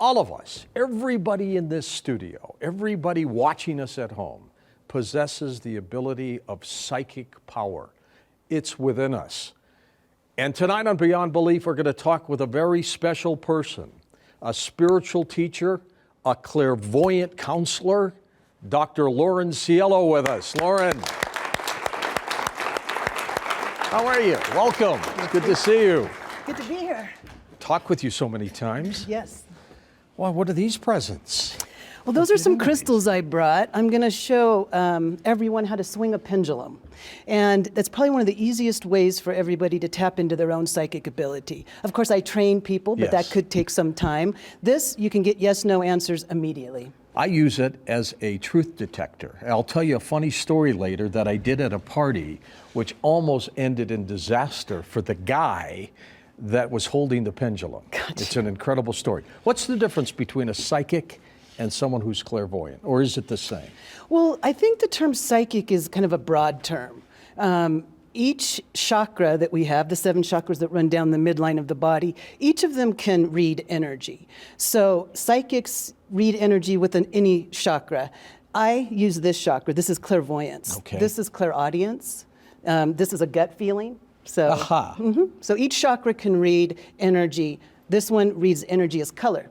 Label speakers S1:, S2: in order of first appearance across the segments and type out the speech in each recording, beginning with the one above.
S1: all of us, everybody in this studio, everybody watching us at home, possesses the ability of psychic power. It's within us. And tonight on Beyond Belief, we're going to talk with a very special person, a spiritual teacher, a clairvoyant counselor, Dr. Lorен Cielo with us. Lorren. How are you? Welcome. It's good to see you.
S2: Good to be here.
S1: Talked with you so many times.
S2: Yes.
S1: Well, what are these presents?
S2: Well, those are some crystals I brought. I'm going to show everyone how to swing a pendulum. And that's probably one of the easiest ways for everybody to tap into their own psychic ability. Of course, I train people, but that could take some time. This, you can get yes-no answers immediately.
S1: I use it as a truth detector. I'll tell you a funny story later that I did at a party, which almost ended in disaster for the guy that was holding the pendulum. Gotcha. It's an incredible story. What's the difference between a psychic and someone who's clairvoyant, or is it the same?
S2: Well, I think the term psychic is kind of a broad term. Each chakra that we have, the 7 chakras that run down the midline of the body, each of them can read energy. So psychics read energy within any chakra. I use this chakra. This is clairvoyance.
S1: Okay.
S2: This is clairaudience. This is a gut feeling. So, so each chakra can read energy. This one reads energy as color.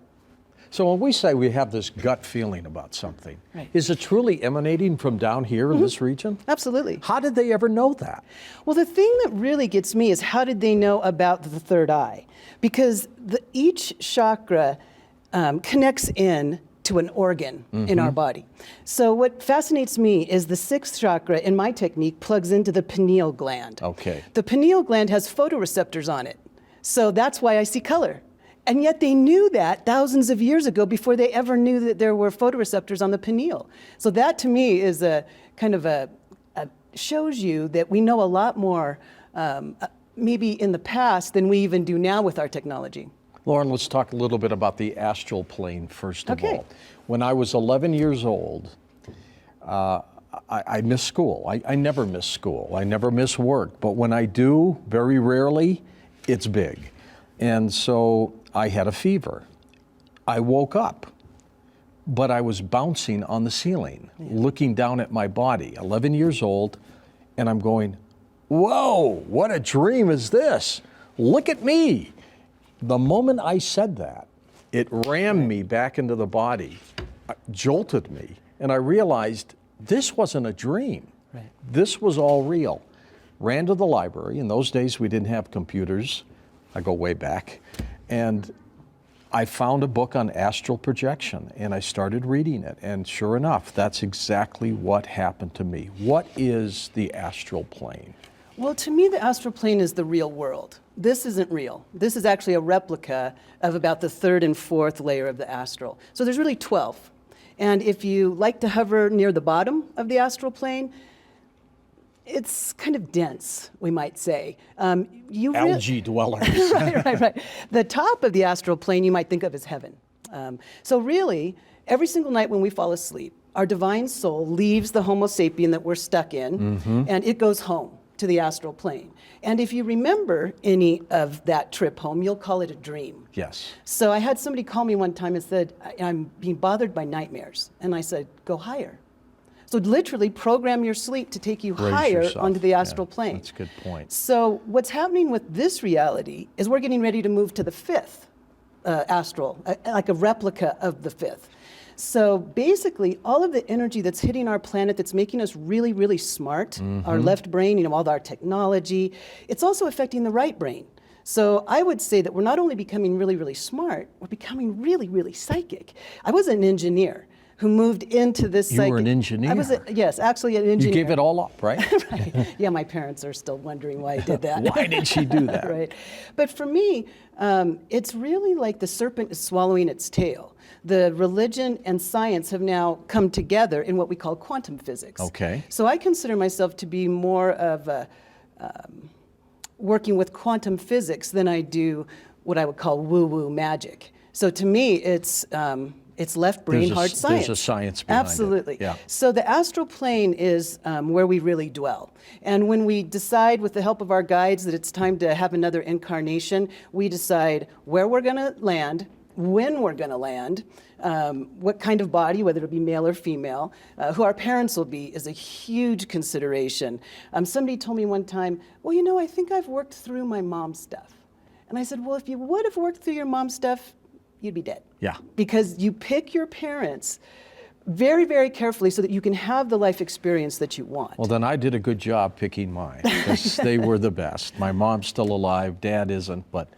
S1: So when we say we have this gut feeling about something, is it truly emanating from down here in this region?
S2: Absolutely.
S1: How did they ever know that?
S2: Well, the thing that really gets me is how did they know about the third eye? Because each chakra connects in to an organ in our body. So what fascinates me is the 6th chakra in my technique plugs into the pineal gland.
S1: Okay.
S2: The pineal gland has photoreceptors on it. So that's why I see color. And yet they knew that thousands of years ago before they ever knew that there were photoreceptors on the pineal. So that to me is a kind of shows you that we know a lot more maybe in the past than we even do now with our technology.
S1: Lorren, let's talk a little bit about the astral plane first of all. When I was 11 years old, I missed school. I never miss school. I never miss work. But when I do, very rarely, it's big. And so I had a fever. I woke up, but I was bouncing on the ceiling, looking down at my body, 11 years old, and I'm going, whoa, what a dream is this? Look at me. The moment I said that, it rammed me back into the body, jolted me, and I realized this wasn't a dream. This was all real. Ran to the library. In those days, we didn't have computers. I go way back, and I found a book on astral projection, and I started reading it, and sure enough, that's exactly what happened to me. What is the astral plane?
S2: Well, to me, the astral plane is the real world. This isn't real. This is actually a replica of about the 3rd and 4th layer of the astral. So there's really 12. And if you like to hover near the bottom of the astral plane, it's kind of dense, we might say.
S1: Algae dwellers.
S2: right. The top of the astral plane you might think of as heaven. So really, every single night when we fall asleep, our divine soul leaves the Homo sapien that we're stuck in, and it goes home to the astral plane. And if you remember any of that trip home, you'll call it a dream.
S1: Yes.
S2: So I had somebody call me one time and said, I'm being bothered by nightmares. And I said, go higher. So literally program your sleep to take you higher onto the astral plane.
S1: That's a good point.
S2: So what's happening with this reality is we're getting ready to move to the 5th astral, like a replica of the 5th. So basically, all of the energy that's hitting our planet that's making us really, really smart, our left brain, all our technology, it's also affecting the right brain. So I would say that we're not only becoming really, really smart, we're becoming really, really psychic. I was an engineer who moved into this
S1: You were an engineer?
S2: I was, yes, actually an engineer.
S1: You gave it all up, right?
S2: Right. Yeah, my parents are still wondering why I did that.
S1: Why did she do that?
S2: Right. But for me, it's really like the serpent is swallowing its tail. The religion and science have now come together in what we call quantum physics.
S1: Okay.
S2: So I consider myself to be more of a, working with quantum physics than I do what I would call woo-woo magic. So to me, it's left brain, hard science.
S1: There's a science behind
S2: Absolutely.
S1: it. Yeah.
S2: So the astral plane is where we really dwell. And when we decide with the help of our guides that it's time to have another incarnation, we decide where we're going to land when we're going to land, what kind of body, whether it be male or female, who our parents will be is a huge consideration. Somebody told me one time, well, you know, I think I've worked through my mom's stuff. And I said, well, if you would have worked through your mom's stuff, you'd be dead.
S1: Yeah.
S2: Because you pick your parents very, very carefully so that you can have the life experience that you want.
S1: Well, then I did a good job picking mine, because they were the best. My mom's still alive, Dad isn't, but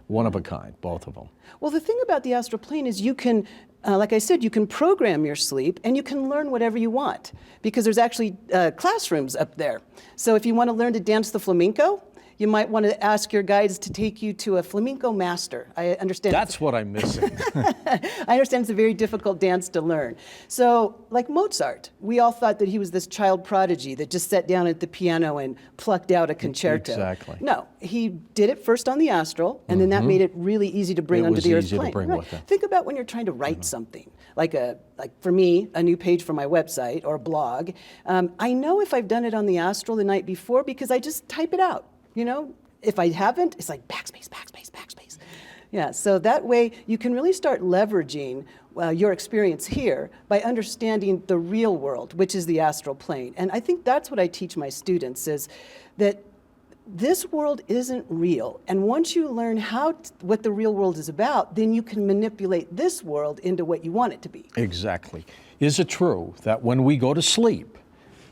S1: one of a kind, both of them.
S2: Well, the thing about the astral plane is you can, like I said, you can program your sleep and you can learn whatever you want, because there's actually classrooms up there. So if you want to learn to dance the flamenco, you might want to ask your guides to take you to a flamenco master. I understand.
S1: That's what I'm missing.
S2: I understand it's a very difficult dance to learn. So, like Mozart, we all thought that he was this child prodigy that just sat down at the piano and plucked out a concerto.
S1: Exactly.
S2: No, he did it first on the astral, and then that made it really easy to bring onto the earth plane.
S1: It was easy to bring with it.
S2: Think about when you're trying to write something, like for me, a new page for my website or blog. I know if I've done it on the astral the night before because I just type it out. You know, if I haven't, it's like backspace, backspace, backspace. Yeah, so that way you can really start leveraging your experience here by understanding the real world, which is the astral plane. And I think that's what I teach my students, is that this world isn't real. And once you learn what the real world is about, then you can manipulate this world into what you want it to be.
S1: Exactly. Is it true that when we go to sleep,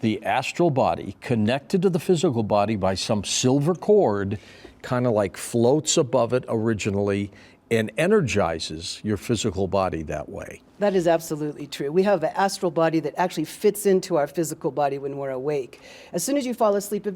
S1: the astral body, connected to the physical body by some silver cord, kind of like floats above it originally and energizes your physical body that way?
S2: That is absolutely true. We have an astral body that actually fits into our physical body when we're awake. As soon as you fall asleep,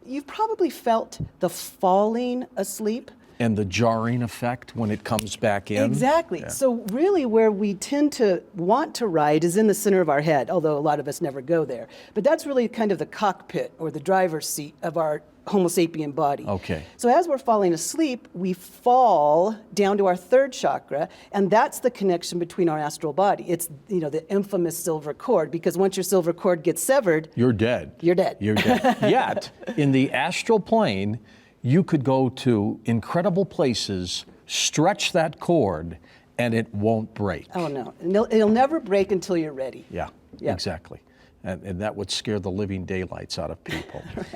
S2: you've probably felt the falling asleep.
S1: And the jarring effect when it comes back in.
S2: Exactly. Yeah. So really where we tend to want to ride is in the center of our head, although a lot of us never go there. But that's really kind of the cockpit or the driver's seat of our Homo sapien body.
S1: Okay.
S2: So as we're falling asleep, we fall down to our third chakra, and that's the connection between our astral body. It's, you know, the infamous silver cord, because once your silver cord gets severed,
S1: you're dead.
S2: You're dead.
S1: You're dead. Yet, in the astral plane, you could go to incredible places, stretch that cord, and it won't break.
S2: Oh, no. It'll never break until you're ready.
S1: Yeah. Exactly. And that would scare the living daylights out of people. Right.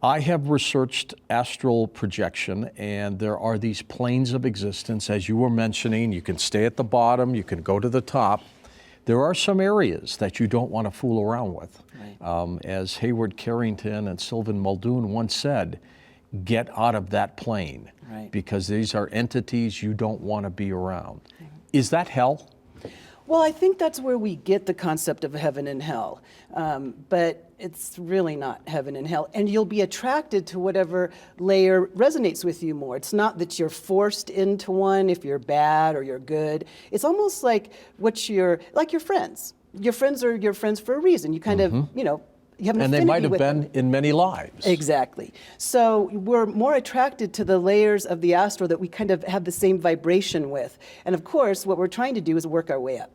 S1: I have researched astral projection, and there are these planes of existence, as you were mentioning. You can stay at the bottom, you can go to the top. There are some areas that you don't want to fool around with. Right. As Hayward Carrington and Sylvan Muldoon once said, get out of that plane, right, because these are entities you don't want to be around. Right. Is that hell?
S2: Well, I think that's where we get the concept of heaven and hell. But it's really not heaven and hell. And you'll be attracted to whatever layer resonates with you more. It's not that you're forced into one if you're bad or you're good. It's almost like like your friends. Your friends are your friends for a reason. You kind of, you know, you have an
S1: and
S2: affinity
S1: they might have
S2: with
S1: been
S2: them.
S1: In many lives.
S2: Exactly. So we're more attracted to the layers of the astral that we kind of have the same vibration with. And of course, what we're trying to do is work our way up.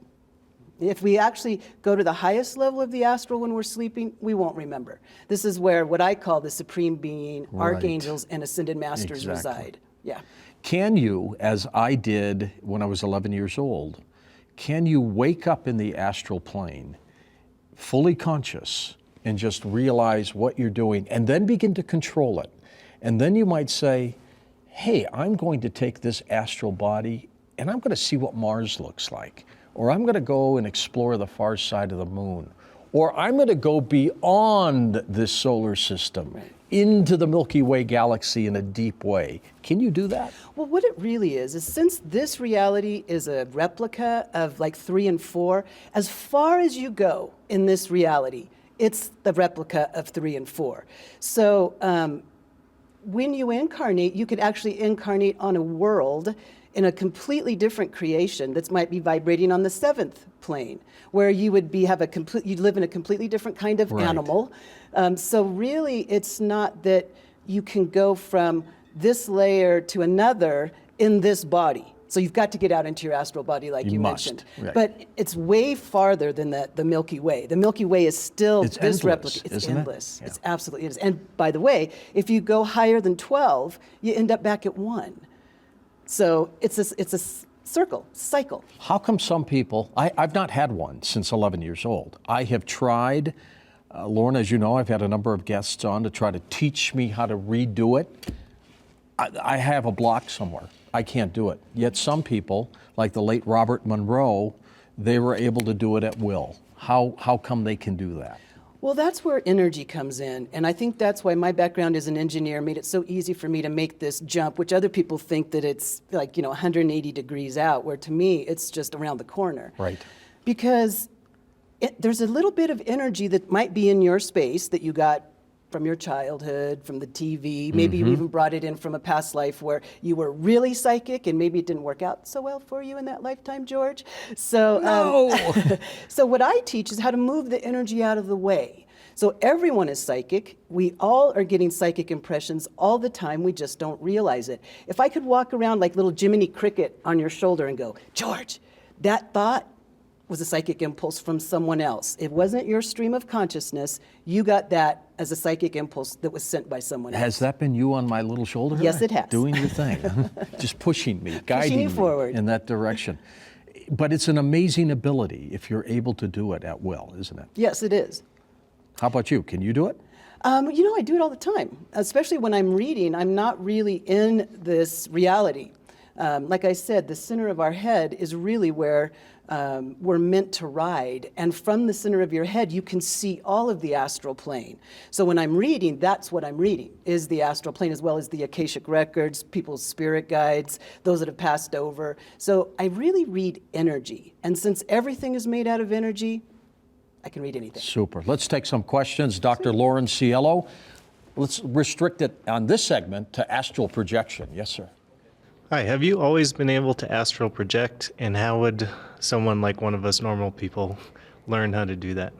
S2: If we actually go to the highest level of the astral when we're sleeping, we won't remember. This is where what I call the supreme being, right, archangels, and ascended masters reside. Yeah.
S1: Can you, as I did when I was 11 years old, can you wake up in the astral plane, fully conscious, and just realize what you're doing, and then begin to control it? And then you might say, hey, I'm going to take this astral body, and I'm going to see what Mars looks like. Or I'm going to go and explore the far side of the moon. Or I'm going to go beyond this solar system, right, into the Milky Way galaxy in a deep way. Can you do that?
S2: Well, what it really is since this reality is a replica of like 3 and 4, as far as you go in this reality, it's the replica of 3 and 4. So when you incarnate, you could actually incarnate on a world in a completely different creation that might be vibrating on the 7th plane, where you would you'd live in a completely different kind of, right, animal. So really, it's not that you can go from this layer to another in this body. So you've got to get out into your astral body, like you mentioned. Right. But it's way farther than the Milky Way. The Milky Way is still
S1: this
S2: endless,
S1: replica.
S2: It's
S1: isn't
S2: endless.
S1: It? Yeah.
S2: It's absolutely endless. And by the way, if you go higher than 12, you end up back at 1. So it's a cycle.
S1: How come some people, I've not had one since 11 years old. I have tried, Lorne, as you know, I've had a number of guests on to try to teach me how to redo it. I have a block somewhere. I can't do it. Yet some people, like the late Robert Monroe, they were able to do it at will. How come they can do that?
S2: Well, that's where energy comes in. And I think that's why my background as an engineer made it so easy for me to make this jump, which other people think that it's like, 180 degrees out, where to me, it's just around the corner.
S1: Right.
S2: Because there's a little bit of energy that might be in your space that you got from your childhood, from the TV. Maybe you even brought it in from a past life where you were really psychic and maybe it didn't work out so well for you in that lifetime, George. So, so what I teach is how to move the energy out of the way. So everyone is psychic. We all are getting psychic impressions all the time. We just don't realize it. If I could walk around like little Jiminy Cricket on your shoulder and go, George, that thought was a psychic impulse from someone else. It wasn't your stream of consciousness. You got that as a psychic impulse that was sent by someone else.
S1: Has that been you on my little shoulder?
S2: Yes, it has.
S1: Doing your thing, just pushing me, guiding
S2: you
S1: me
S2: forward
S1: in that direction. But it's an amazing ability if you're able to do it at will, isn't it?
S2: Yes, it is.
S1: How about you? Can you do it?
S2: I do it all the time, especially when I'm reading. I'm not really in this reality. Like I said, the center of our head is really where we're meant to ride. And from the center of your head, you can see all of the astral plane. So when I'm reading, that's what I'm reading, is the astral plane, as well as the Akashic records, people's spirit guides, those that have passed over. So I really read energy. And since everything is made out of energy, I can read anything.
S1: Super. Let's take some questions. Dr. Lorен Cielo, let's restrict it on this segment to astral projection. Yes, sir.
S3: Hi, have you always been able to astral project, and how would someone like one of us normal people learn how to do that?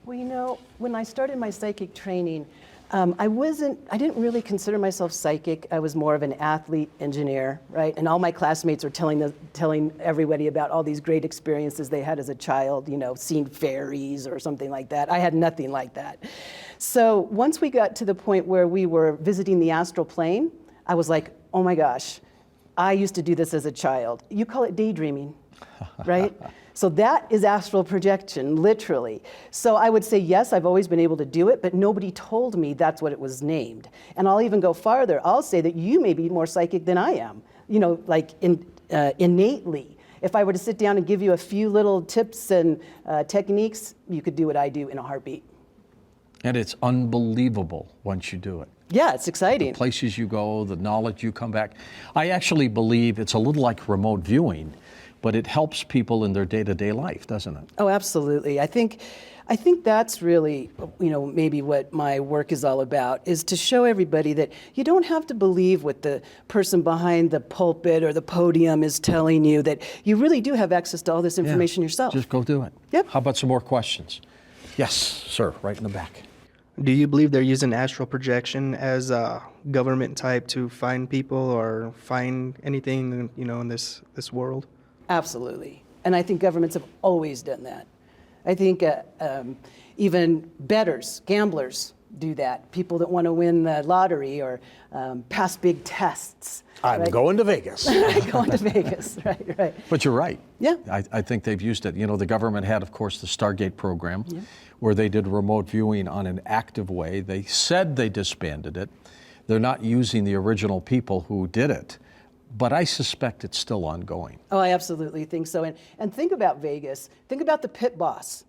S2: Well, when I started my psychic training, I didn't really consider myself psychic. I was more of an athlete engineer, right? And all my classmates were telling everybody about all these great experiences they had as a child, seeing fairies or something like that. I had nothing like that. So once we got to the point where we were visiting the astral plane, I was like, oh my gosh, I used to do this as a child. You call it daydreaming, right? So that is astral projection, literally. So I would say, yes, I've always been able to do it, but nobody told me that's what it was named. And I'll even go farther. I'll say that you may be more psychic than I am, innately. If I were to sit down and give you a few little tips and techniques, you could do what I do in a heartbeat.
S1: And it's unbelievable once you do it.
S2: Yeah, it's exciting.
S1: The places you go, the knowledge you come back. I actually believe it's a little like remote viewing, but it helps people in their day-to-day life, doesn't it?
S2: Oh, absolutely. I think that's really, maybe what my work is all about, is to show everybody that you don't have to believe what the person behind the pulpit or the podium is telling you, that you really do have access to all this information yourself.
S1: Just go do it.
S2: Yep.
S1: How about some more questions? Yes, sir, right in the back.
S4: Do you believe they're using astral projection as a government type to find people or find anything, in this world?
S2: Absolutely. And I think governments have always done that. I think even bettors, gamblers do that. People that want to win the lottery or pass big tests.
S1: I'm going to Vegas.
S2: Going to Vegas, right.
S1: But you're right.
S2: Yeah.
S1: I think they've used it. The government had, of course, the Stargate program, where they did remote viewing on an active way. They said they disbanded it. They're not using the original people who did it, but I suspect it's still ongoing.
S2: Oh, I absolutely think so. And think about Vegas. Think about the pit boss.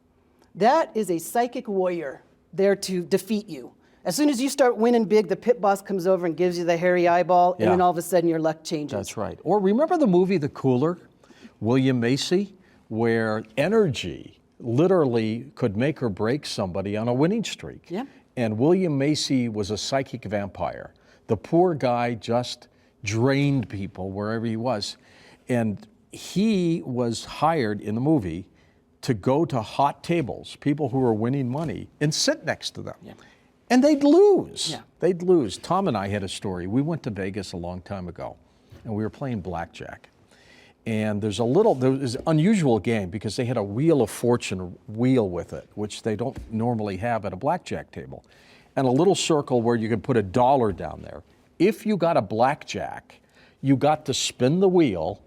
S2: That is a psychic warrior there to defeat you. As soon as you start winning big, the pit boss comes over and gives you the hairy eyeball, and then all of a sudden your luck changes.
S1: That's right. Or remember the movie The Cooler, William Macy, where energy literally could make or break somebody on a winning streak.
S2: Yeah.
S1: And William Macy was a psychic vampire. The poor guy just drained people wherever he was. And he was hired in the movie to go to hot tables, people who were winning money, and sit next to them. Yeah. And they'd lose.
S2: Yeah.
S1: They'd lose. Tom and I had a story. We went to Vegas a long time ago, and we were playing blackjack. And there was an unusual game because they had a Wheel of Fortune wheel with it, which they don't normally have at a blackjack table, and a little circle where you could put $1 down there. If you got a blackjack, you got to spin the wheel,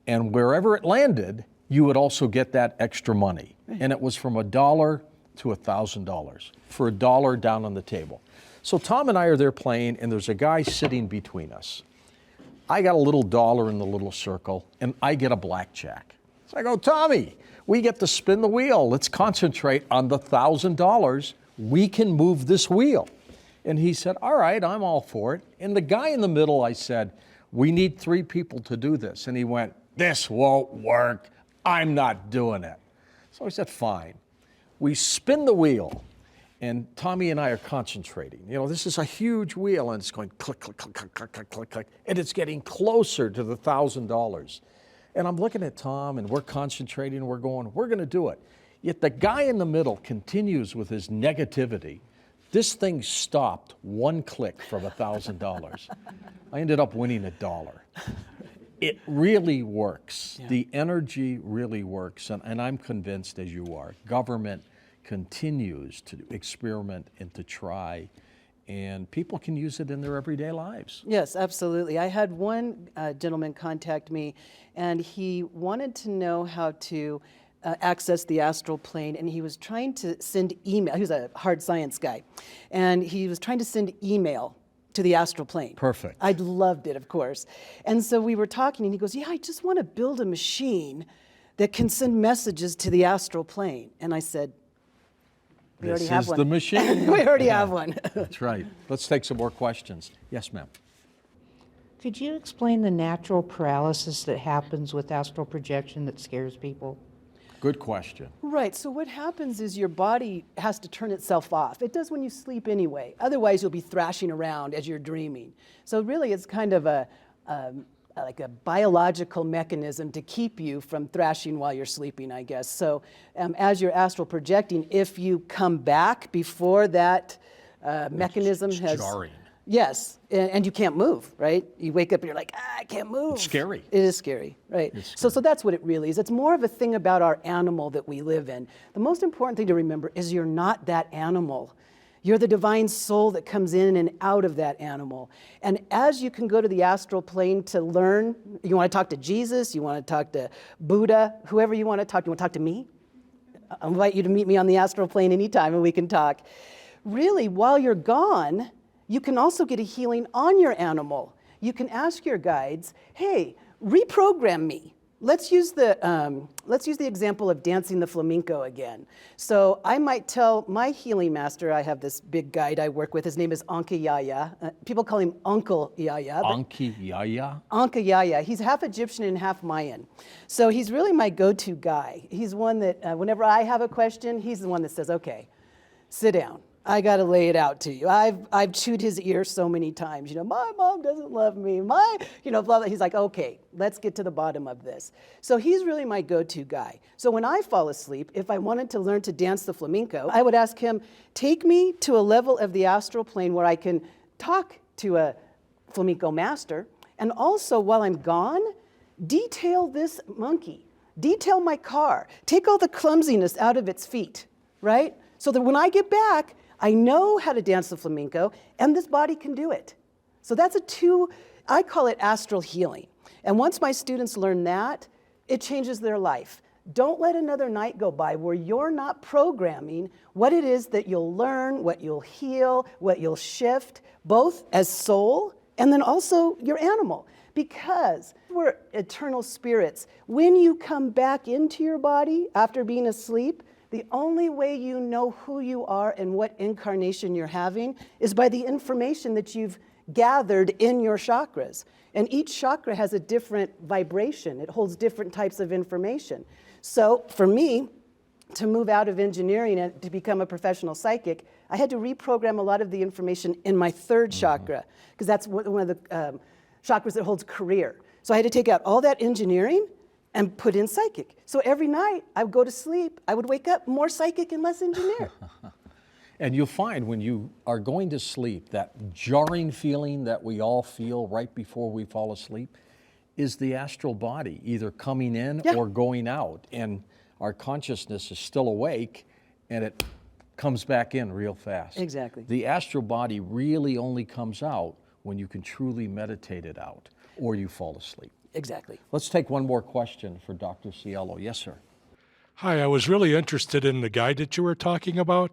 S1: And wherever it landed, you would also get that extra money. And it was from $1 to $1,000 for $1 down on the table. So Tom and I are there playing, and there's a guy sitting between us. I got a little dollar in the little circle, and I get a blackjack. So I go, Tommy, we get to spin the wheel. Let's concentrate on the $1,000. We can move this wheel. And he said, all right, I'm all for it. And the guy in the middle, I said, we need 3 people to do this. And he went, this won't work. I'm not doing it. So I said, fine. We spin the wheel, and Tommy and I are concentrating. You know, this is a huge wheel, and it's going click, click, click, click, click, click, click, click, and it's getting closer to the $1,000. And I'm looking at Tom, and we're concentrating, and we're going, we're going to do it. Yet the guy in the middle continues with his negativity. This thing stopped 1 click from $1,000. I ended up winning $1. It really works. Yeah. The energy really works, and I'm convinced, as you are, government continues to experiment and to try, and people can use it in their everyday lives.
S2: Yes, absolutely. I had one gentleman contact me, and he wanted to know how to access the astral plane, and he was trying to send email. He was a hard science guy, and he was trying to send email to the astral plane.
S1: Perfect.
S2: I loved it, of course. And so we were talking, and he goes, yeah, I just want to build a machine that can send messages to the astral plane. And I said, we already have one.
S1: This is the machine.
S2: We already have one.
S1: That's right. Let's take some more questions. Yes, ma'am.
S5: Could you explain the natural paralysis that happens with astral projection that scares people?
S1: Good question.
S2: Right, so what happens is your body has to turn itself off. It does when you sleep anyway. Otherwise, you'll be thrashing around as you're dreaming. So really, it's kind of like a biological mechanism to keep you from thrashing while you're sleeping, I guess. So as you're astral projecting, if you come back before that mechanism
S1: it's
S2: has...
S1: jarring.
S2: Yes, and you can't move, right? You wake up and you're like, I can't move.
S1: It's scary.
S2: It is scary, right? So that's what it really is. It's more of a thing about our animal that we live in. The most important thing to remember is you're not that animal. You're the divine soul that comes in and out of that animal. And as you can go to the astral plane to learn, you want to talk to Jesus, you want to talk to Buddha, whoever you want to talk to. You want to talk to me? I'll invite you to meet me on the astral plane anytime and we can talk. Really, while you're gone, you can also get a healing on your animal. You can ask your guides, hey, reprogram me. Let's use the example of dancing the flamenco again. So I might tell my healing master, I have this big guide I work with, his name is Anka Yaya. People call him Uncle Yaya.
S1: Anka Yaya?
S2: Anka Yaya. He's half Egyptian and half Mayan. So he's really my go-to guy. He's one that whenever I have a question, he's the one that says, okay, sit down. I got to lay it out to you. I've chewed his ear so many times. You know, my mom doesn't love me. Blah, blah. He's like, okay, let's get to the bottom of this. So he's really my go-to guy. So when I fall asleep, if I wanted to learn to dance the flamenco, I would ask him, take me to a level of the astral plane where I can talk to a flamenco master. And also, while I'm gone, detail this monkey. Detail my car. Take all the clumsiness out of its feet, right? So that when I get back, I know how to dance the flamenco, and this body can do it. So that's I call it astral healing. And once my students learn that, it changes their life. Don't let another night go by where you're not programming what it is that you'll learn, what you'll heal, what you'll shift, both as soul and then also your animal. Because we're eternal spirits. When you come back into your body after being asleep, the only way you know who you are and what incarnation you're having is by the information that you've gathered in your chakras. And each chakra has a different vibration. It holds different types of information. So for me, to move out of engineering and to become a professional psychic, I had to reprogram a lot of the information in my third chakra, because that's one of the chakras that holds career. So I had to take out all that engineering and put in psychic. So every night I would go to sleep, I would wake up more psychic and less engineer.
S1: And you'll find when you are going to sleep, that jarring feeling that we all feel right before we fall asleep is the astral body either coming in or going out. And our consciousness is still awake and it comes back in real fast.
S2: Exactly.
S1: The astral body really only comes out when you can truly meditate it out or you fall asleep.
S2: Exactly.
S1: Let's take one more question for Dr. Cielo. Yes, sir.
S6: Hi, I was really interested in the guy that you were talking about.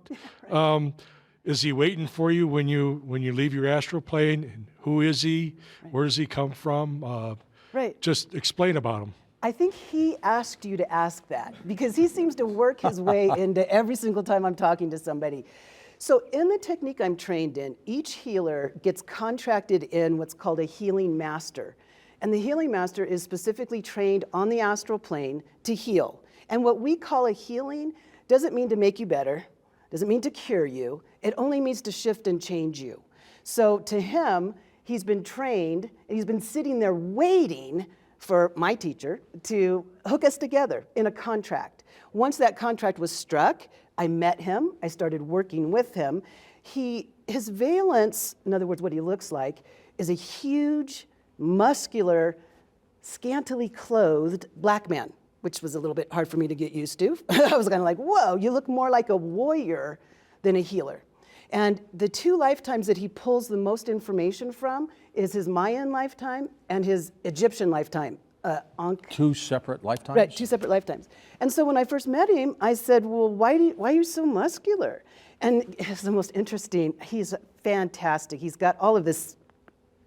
S6: Is he waiting for you when you leave your astral plane? And who is he? Where does he come from?
S2: Right.
S6: Just explain about him.
S2: I think he asked you to ask that because he seems to work his way into every single time I'm talking to somebody. So in the technique I'm trained in, each healer gets contracted in what's called a healing master. And the healing master is specifically trained on the astral plane to heal. And what we call a healing doesn't mean to make you better, doesn't mean to cure you. It only means to shift and change you. So to him, he's been trained, and he's been sitting there waiting for my teacher to hook us together in a contract. Once that contract was struck, I met him, I started working with him. His valence, in other words, what he looks like, is a huge, muscular, scantily clothed black man, which was a little bit hard for me to get used to. I was kind of like, whoa, you look more like a warrior than a healer. And the two lifetimes that he pulls the most information from is his Mayan lifetime and his Egyptian lifetime.
S1: Two separate lifetimes?
S2: Right, two separate lifetimes. And so when I first met him, I said, well, why are you so muscular? And it's the most interesting, he's fantastic. He's got all of this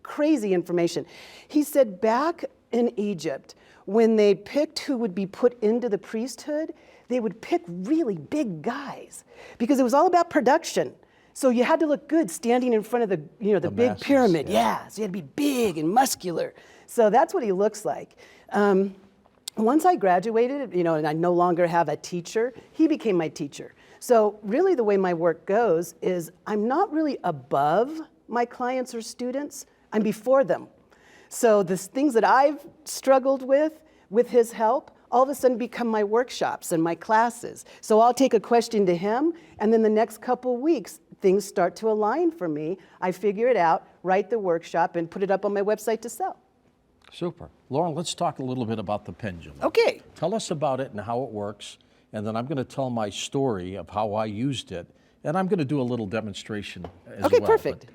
S2: crazy information. He said back in Egypt, when they picked who would be put into the priesthood, they would pick really big guys because it was all about production. So you had to look good standing in front of the big
S1: masses,
S2: pyramid.
S1: yeah.
S2: Yeah, so you had to be big and muscular. So that's what he looks like. Once I graduated, and I no longer have a teacher, he became my teacher. So really the way my work goes is I'm not really above my clients or students, I'm before them. So the things that I've struggled with his help, all of a sudden become my workshops and my classes. So I'll take a question to him, and then the next couple weeks, things start to align for me. I figure it out, write the workshop, and put it up on my website to sell.
S1: Super. Lauren, let's talk a little bit about the pendulum.
S2: Okay.
S1: Tell us about it and how it works, and then I'm going to tell my story of how I used it, and I'm going to do a little demonstration as well.
S2: Okay, perfect.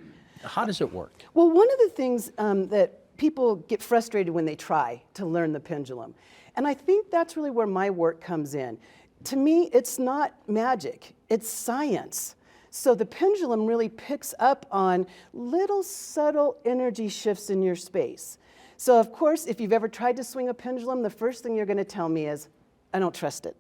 S1: But how does it work?
S2: Well, one of the things that people get frustrated when they try to learn the pendulum, and I think that's really where my work comes in. To me, it's not magic, it's science. So the pendulum really picks up on little subtle energy shifts in your space. So of course, if you've ever tried to swing a pendulum, the first thing you're going to tell me is, I don't trust it.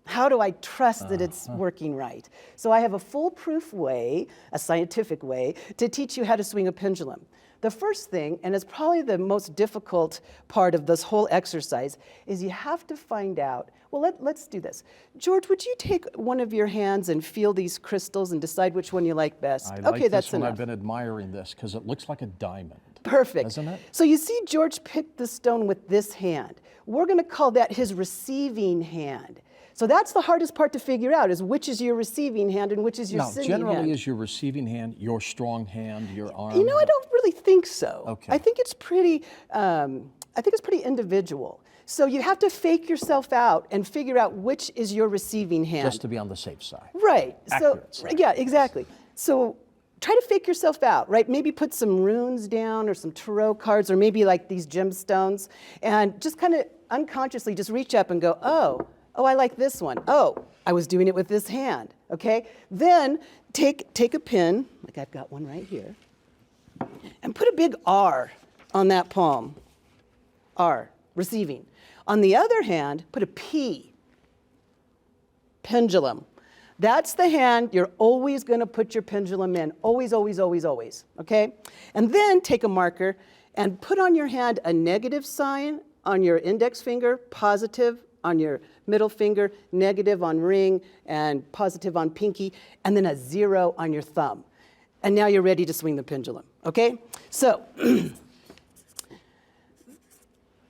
S2: How do I trust that it's working right? So I have a foolproof way, a scientific way, to teach you how to swing a pendulum. The first thing, and it's probably the most difficult part of this whole exercise, is you have to find out, well, let's do this. George, would you take one of your hands and feel these crystals and decide which one you like best?
S1: I
S2: Okay,
S1: like
S2: that's
S1: this one.
S2: enough.
S1: I've been admiring this because it looks like a diamond.
S2: Perfect.
S1: Doesn't it?
S2: So you see George picked the stone with this hand. We're going to call that his receiving hand. So that's the hardest part to figure out, is which is your receiving hand and which is your
S1: Now,
S2: sending hand.
S1: generally, is your receiving hand your strong hand, your arm?
S2: You know, I don't really think so.
S1: Okay.
S2: I think it's pretty individual. So you have to fake yourself out and figure out which is your receiving hand.
S1: Just to be on the safe side.
S2: Right.
S1: Accurate
S2: So
S1: side.
S2: yeah, exactly. So try to fake yourself out, right? Maybe put some runes down or some tarot cards or maybe like these gemstones, and just kind of unconsciously just reach up and go, oh, I like this one. Oh, I was doing it with this hand, okay? Then take a pin, like I've got one right here, and put a big R on that palm. R, receiving. On the other hand, put a P, pendulum. That's the hand you're always going to put your pendulum in. Always, always, always, always, okay? And then take a marker and put on your hand a negative sign on your index finger, positive on your middle finger, negative on ring, and positive on pinky, and then a 0 on your thumb. And now you're ready to swing the pendulum, okay? So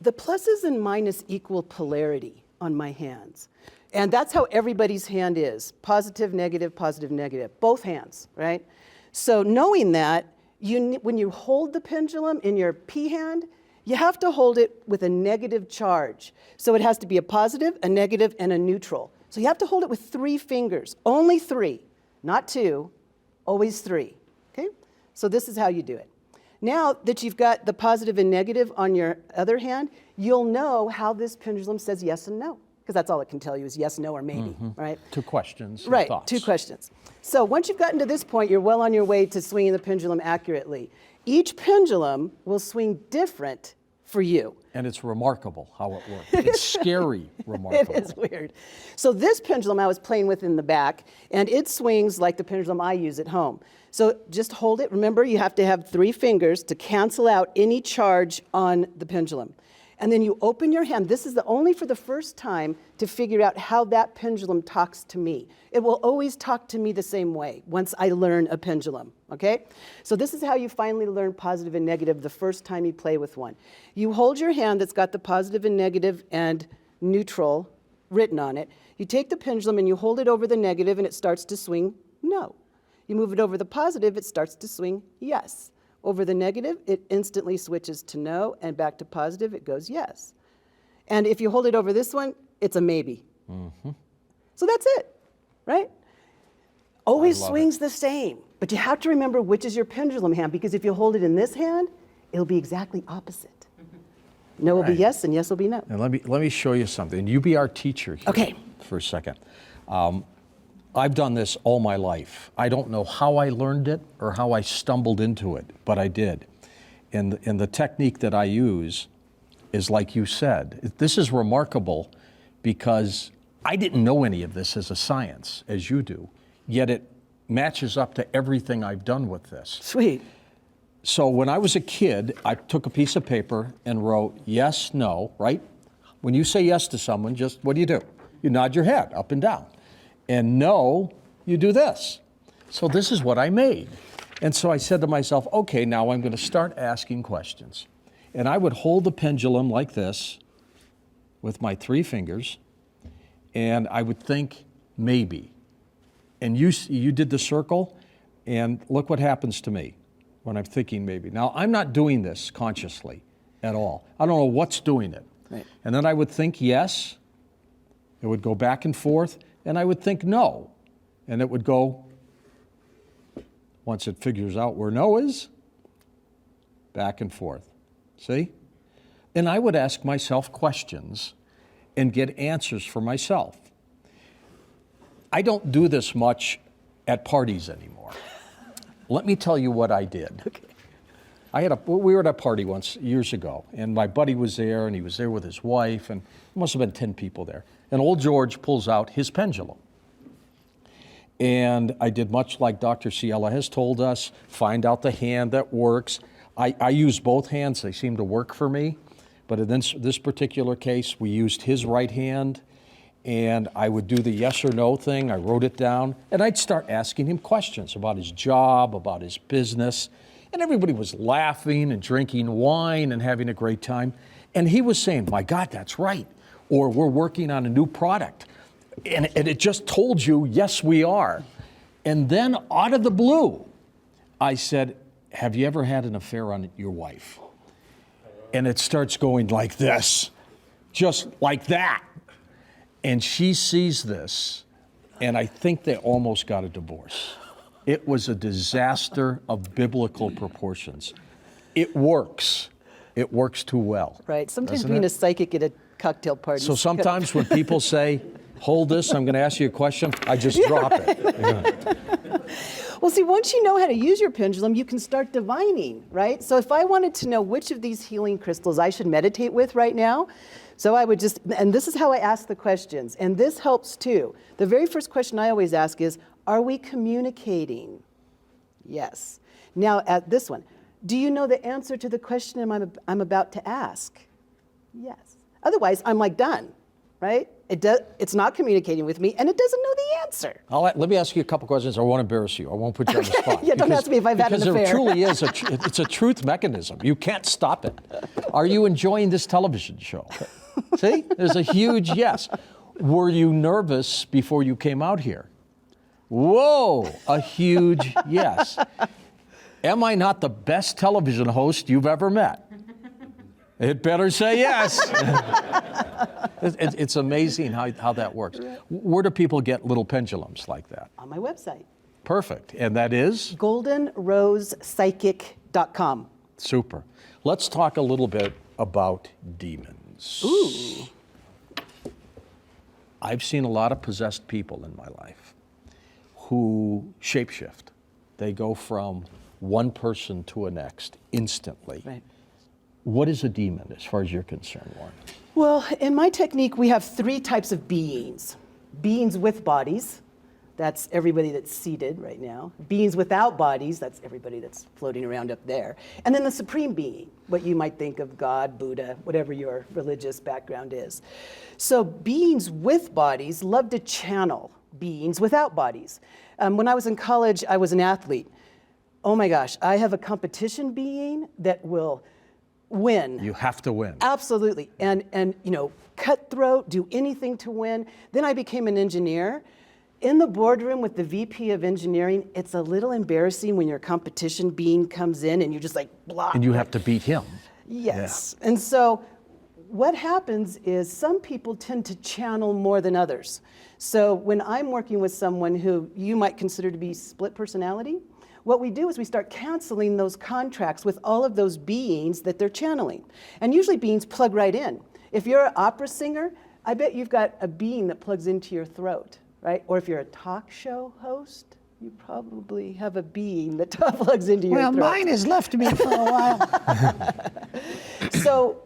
S2: the pluses and minus equal polarity on my hands. And that's how everybody's hand is, positive, negative, both hands, right? So knowing that, when you hold the pendulum in your P hand, you have to hold it with a negative charge. So it has to be a positive, a negative, and a neutral. So you have to hold it with 3 fingers, only 3, not 2, always 3, okay? So this is how you do it. Now that you've got the positive and negative on your other hand, you'll know how this pendulum says yes and no, because that's all it can tell you is yes, no, or maybe, right?
S1: 2 questions. and
S2: Right,
S1: thoughts.
S2: 2 questions. So once you've gotten to this point, you're well on your way to swinging the pendulum accurately. Each pendulum will swing different for you.
S1: And it's remarkable how it works. It's scary remarkable.
S2: It is weird. So this pendulum I was playing with in the back, and it swings like the pendulum I use at home. So just hold it. Remember, you have to have 3 fingers to cancel out any charge on the pendulum. And then you open your hand. This is only for the first time to figure out how that pendulum talks to me. It will always talk to me the same way once I learn a pendulum, okay? So this is how you finally learn positive and negative the first time you play with one. You hold your hand that's got the positive and negative and neutral written on it. You take the pendulum and you hold it over the negative and it starts to swing no. You move it over the positive, it starts to swing yes. Over the negative, it instantly switches to no, and back to positive, it goes yes. And if you hold it over this one, it's a maybe. So that's it, right? Always swings the same, but you have to remember which is your pendulum hand, because if you hold it in this hand, it'll be exactly opposite. No will be
S1: Right.
S2: yes, and yes will be no.
S1: And let me show you something. You be our teacher here
S2: Okay.
S1: for a second. I've done this all my life. I don't know how I learned it or how I stumbled into it, but I did. And the technique that I use is like you said. This is remarkable because I didn't know any of this as a science, as you do, yet it matches up to everything I've done with this.
S2: Sweet.
S1: So when I was a kid, I took a piece of paper and wrote yes, no, right? When you say yes to someone, just what do? You nod your head up and down. And no, you do this. So this is what I made. And so I said to myself, okay, now I'm going to start asking questions. And I would hold the pendulum like this with my 3 fingers, and I would think maybe. And you did the circle, and look what happens to me when I'm thinking maybe. Now, I'm not doing this consciously at all. I don't know what's doing it.
S2: Right.
S1: And then I would think yes. It would go back and forth, and I would think no. And it would go, once it figures out where no is, back and forth. See? And I would ask myself questions and get answers for myself. I don't do this much at parties anymore. Let me tell you what I did.
S2: Okay.
S1: We were at a party once years ago, and my buddy was there, and he was there with his wife, and there must have been 10 people there. And old George pulls out his pendulum. And I did much like Dr. Ciela has told us, find out the hand that works. I use both hands, they seem to work for me. But in this particular case, we used his right hand, and I would do the yes or no thing. I wrote it down, and I'd start asking him questions about his job, about his business. And everybody was laughing and drinking wine and having a great time. And he was saying, my God, that's right. Or we're working on a new product. And it just told you, yes, we are. And then out of the blue, I said, have you ever had an affair on your wife? And it starts going like this, just like that. And she sees this, and I think they almost got a divorce. It was a disaster of biblical proportions. It works. It works too well.
S2: Right. Sometimes
S1: doesn't
S2: being
S1: it?
S2: a psychic at a cocktail party.
S1: So sometimes when people say, hold this, I'm going to ask you a question, I just drop it.
S2: Well, see, once you know how to use your pendulum, you can start divining, right? So if I wanted to know which of these healing crystals I should meditate with right now, so I would just, and this is how I ask the questions, and this helps too. The very first question I always ask is, are we communicating? Yes. Now, at this one, do you know the answer to the question I'm about to ask? Yes. Otherwise, I'm like done, right? It's not communicating with me, and it doesn't know the answer.
S1: Let me ask you a couple questions. I won't embarrass you. I won't put you on the spot.
S2: Yeah, don't ask me if I've had an
S1: Because
S2: affair.
S1: there truly is it's a truth mechanism. You can't stop it. Are you enjoying this television show? See, there's a huge yes. Were you nervous before you came out here? Whoa, a huge yes. Am I not the best television host you've ever met? It better say yes. It's amazing how that works. Where do people get little pendulums like that?
S2: On my website,
S1: Perfect. And that is?
S2: goldenrosepsychic.com.
S1: Super. Let's talk a little bit about demons.
S2: Ooh.
S1: I've seen a lot of possessed people in my life who shapeshift. They go from one person to a next instantly.
S2: Right.
S1: What is a demon as far as you're concerned, Lorne?
S2: Well, in my technique, we have 3 types of beings. Beings with bodies, that's everybody that's seated right now. Beings without bodies, that's everybody that's floating around up there. And then the supreme being, what you might think of God, Buddha, whatever your religious background is. So beings with bodies love to channel beings without bodies. When I was in college, I was an athlete. Oh my gosh, I have a competition being that will win.
S1: You have to win.
S2: Absolutely. And you know, cutthroat, do anything to win. Then I became an engineer. In the boardroom with the VP of engineering, it's a little embarrassing when your competition being comes in and you're just like, blah.
S1: And you have to beat him.
S2: Yes. And so what happens is some people tend to channel more than others. So when I'm working with someone who you might consider to be split personality, what we do is we start canceling those contracts with all of those beings that they're channeling. And usually beings plug right in. If you're an opera singer, I bet you've got a being that plugs into your throat, right? Or if you're a talk show host, you probably have a being that plugs into your throat.
S5: Well, mine has left me for a while.
S2: So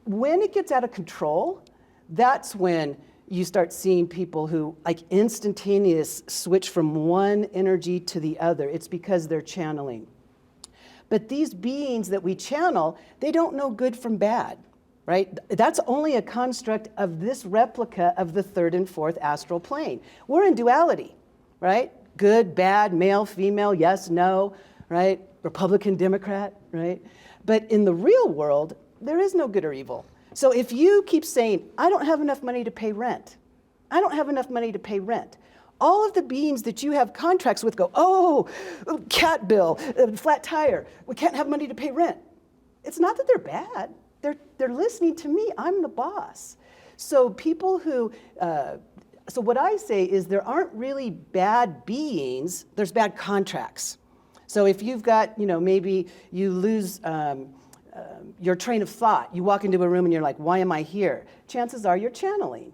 S2: when it gets out of control, that's when you start seeing people who like instantaneous switch from one energy to the other. It's because they're channeling. But these beings that we channel, they don't know good from bad, right? That's only a construct of this replica of the 3rd and 4th astral plane. We're in duality, right? Good, bad, male, female, yes, no, right? Republican, Democrat, right? But in the real world, there is no good or evil. So if you keep saying, I don't have enough money to pay rent, I don't have enough money to pay rent, all of the beings that you have contracts with go, oh, cat bill, flat tire, we can't have money to pay rent. It's not that they're bad. They're listening to me. I'm the boss. So people who, so what I say is there aren't really bad beings, there's bad contracts. So if you've got, you know, maybe you lose your train of thought, you walk into a room and you're like, why am I here? Chances are you're channeling.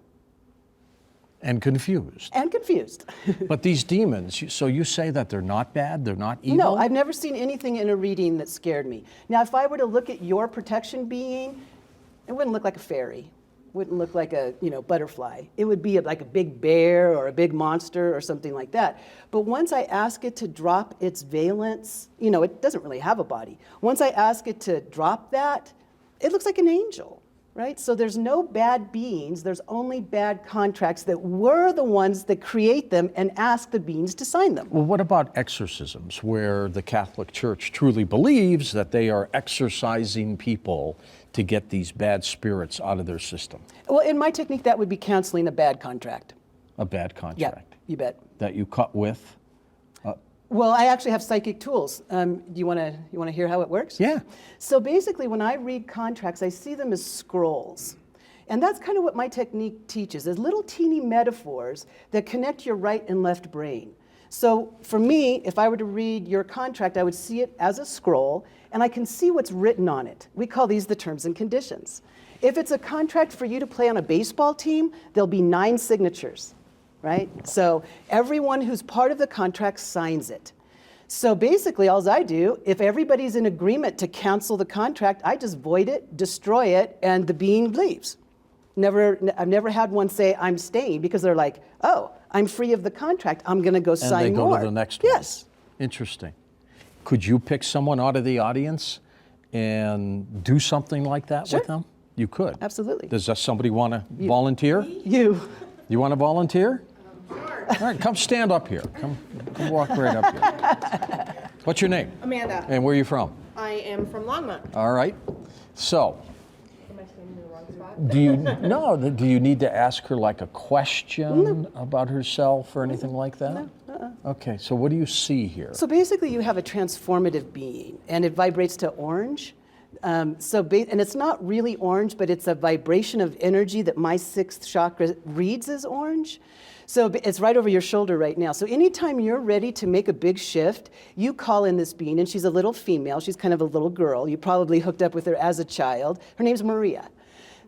S1: And confused.
S2: And confused.
S1: But these demons, so you say that they're not bad, they're not evil?
S2: No, I've never seen anything in a reading that scared me. Now, if I were to look at your protection being, it wouldn't look like a fairy. Wouldn't look like a, you know, butterfly. It would be like a big bear or a big monster or something like that. But once I ask it to drop its valence, you know, it doesn't really have a body. Once I ask it to drop that, it looks like an angel, right? So there's no bad beings, there's only bad contracts that we're the ones that create them and ask the beings to sign them.
S1: Well, what about exorcisms, where the Catholic Church truly believes that they are exorcising people to get these bad spirits out of their system?
S2: Well, in my technique, that would be canceling a bad contract.
S1: A bad
S2: Yeah,
S1: contract?
S2: you bet.
S1: That you cut with?
S2: Well, I actually have psychic tools. Do you want to hear how it works?
S1: Yeah.
S2: So basically, when I read contracts, I see them as scrolls. And that's kind of what my technique teaches, is little teeny metaphors that connect your right and left brain. So for me, if I were to read your contract, I would see it as a scroll, and I can see what's written on it. We call these the terms and conditions. If it's a contract for you to play on a baseball team, there'll be 9 signatures, right? So everyone who's part of the contract signs it. So basically, all I do, if everybody's in agreement to cancel the contract, I just void it, destroy it, and the being leaves. I've never had one say, I'm staying, because they're like, oh, I'm free of the contract, I'm gonna go sign more.
S1: And they go to the next one?
S2: Yes.
S1: Interesting. Could you pick someone out of the audience and do something like that
S2: Sure.
S1: with them? You could.
S2: Absolutely.
S1: Does somebody want to volunteer?
S2: You.
S1: You want to volunteer? Sure. All right, come stand up here. Come walk right up here. What's your name?
S7: Amanda.
S1: And where are you from?
S7: I am from Longmont.
S1: All right. So,
S7: Am I standing in the wrong spot?
S1: do you need to ask her like a question about herself or anything like that?
S2: No.
S1: Okay, so what do you see here?
S2: So basically, you have a transformative being, and it vibrates to orange. And it's not really orange, but it's a vibration of energy that my 6th chakra reads as orange. So it's right over your shoulder right now. So anytime you're ready to make a big shift, you call in this being, and she's a little female. She's kind of a little girl. You probably hooked up with her as a child. Her name's Maria.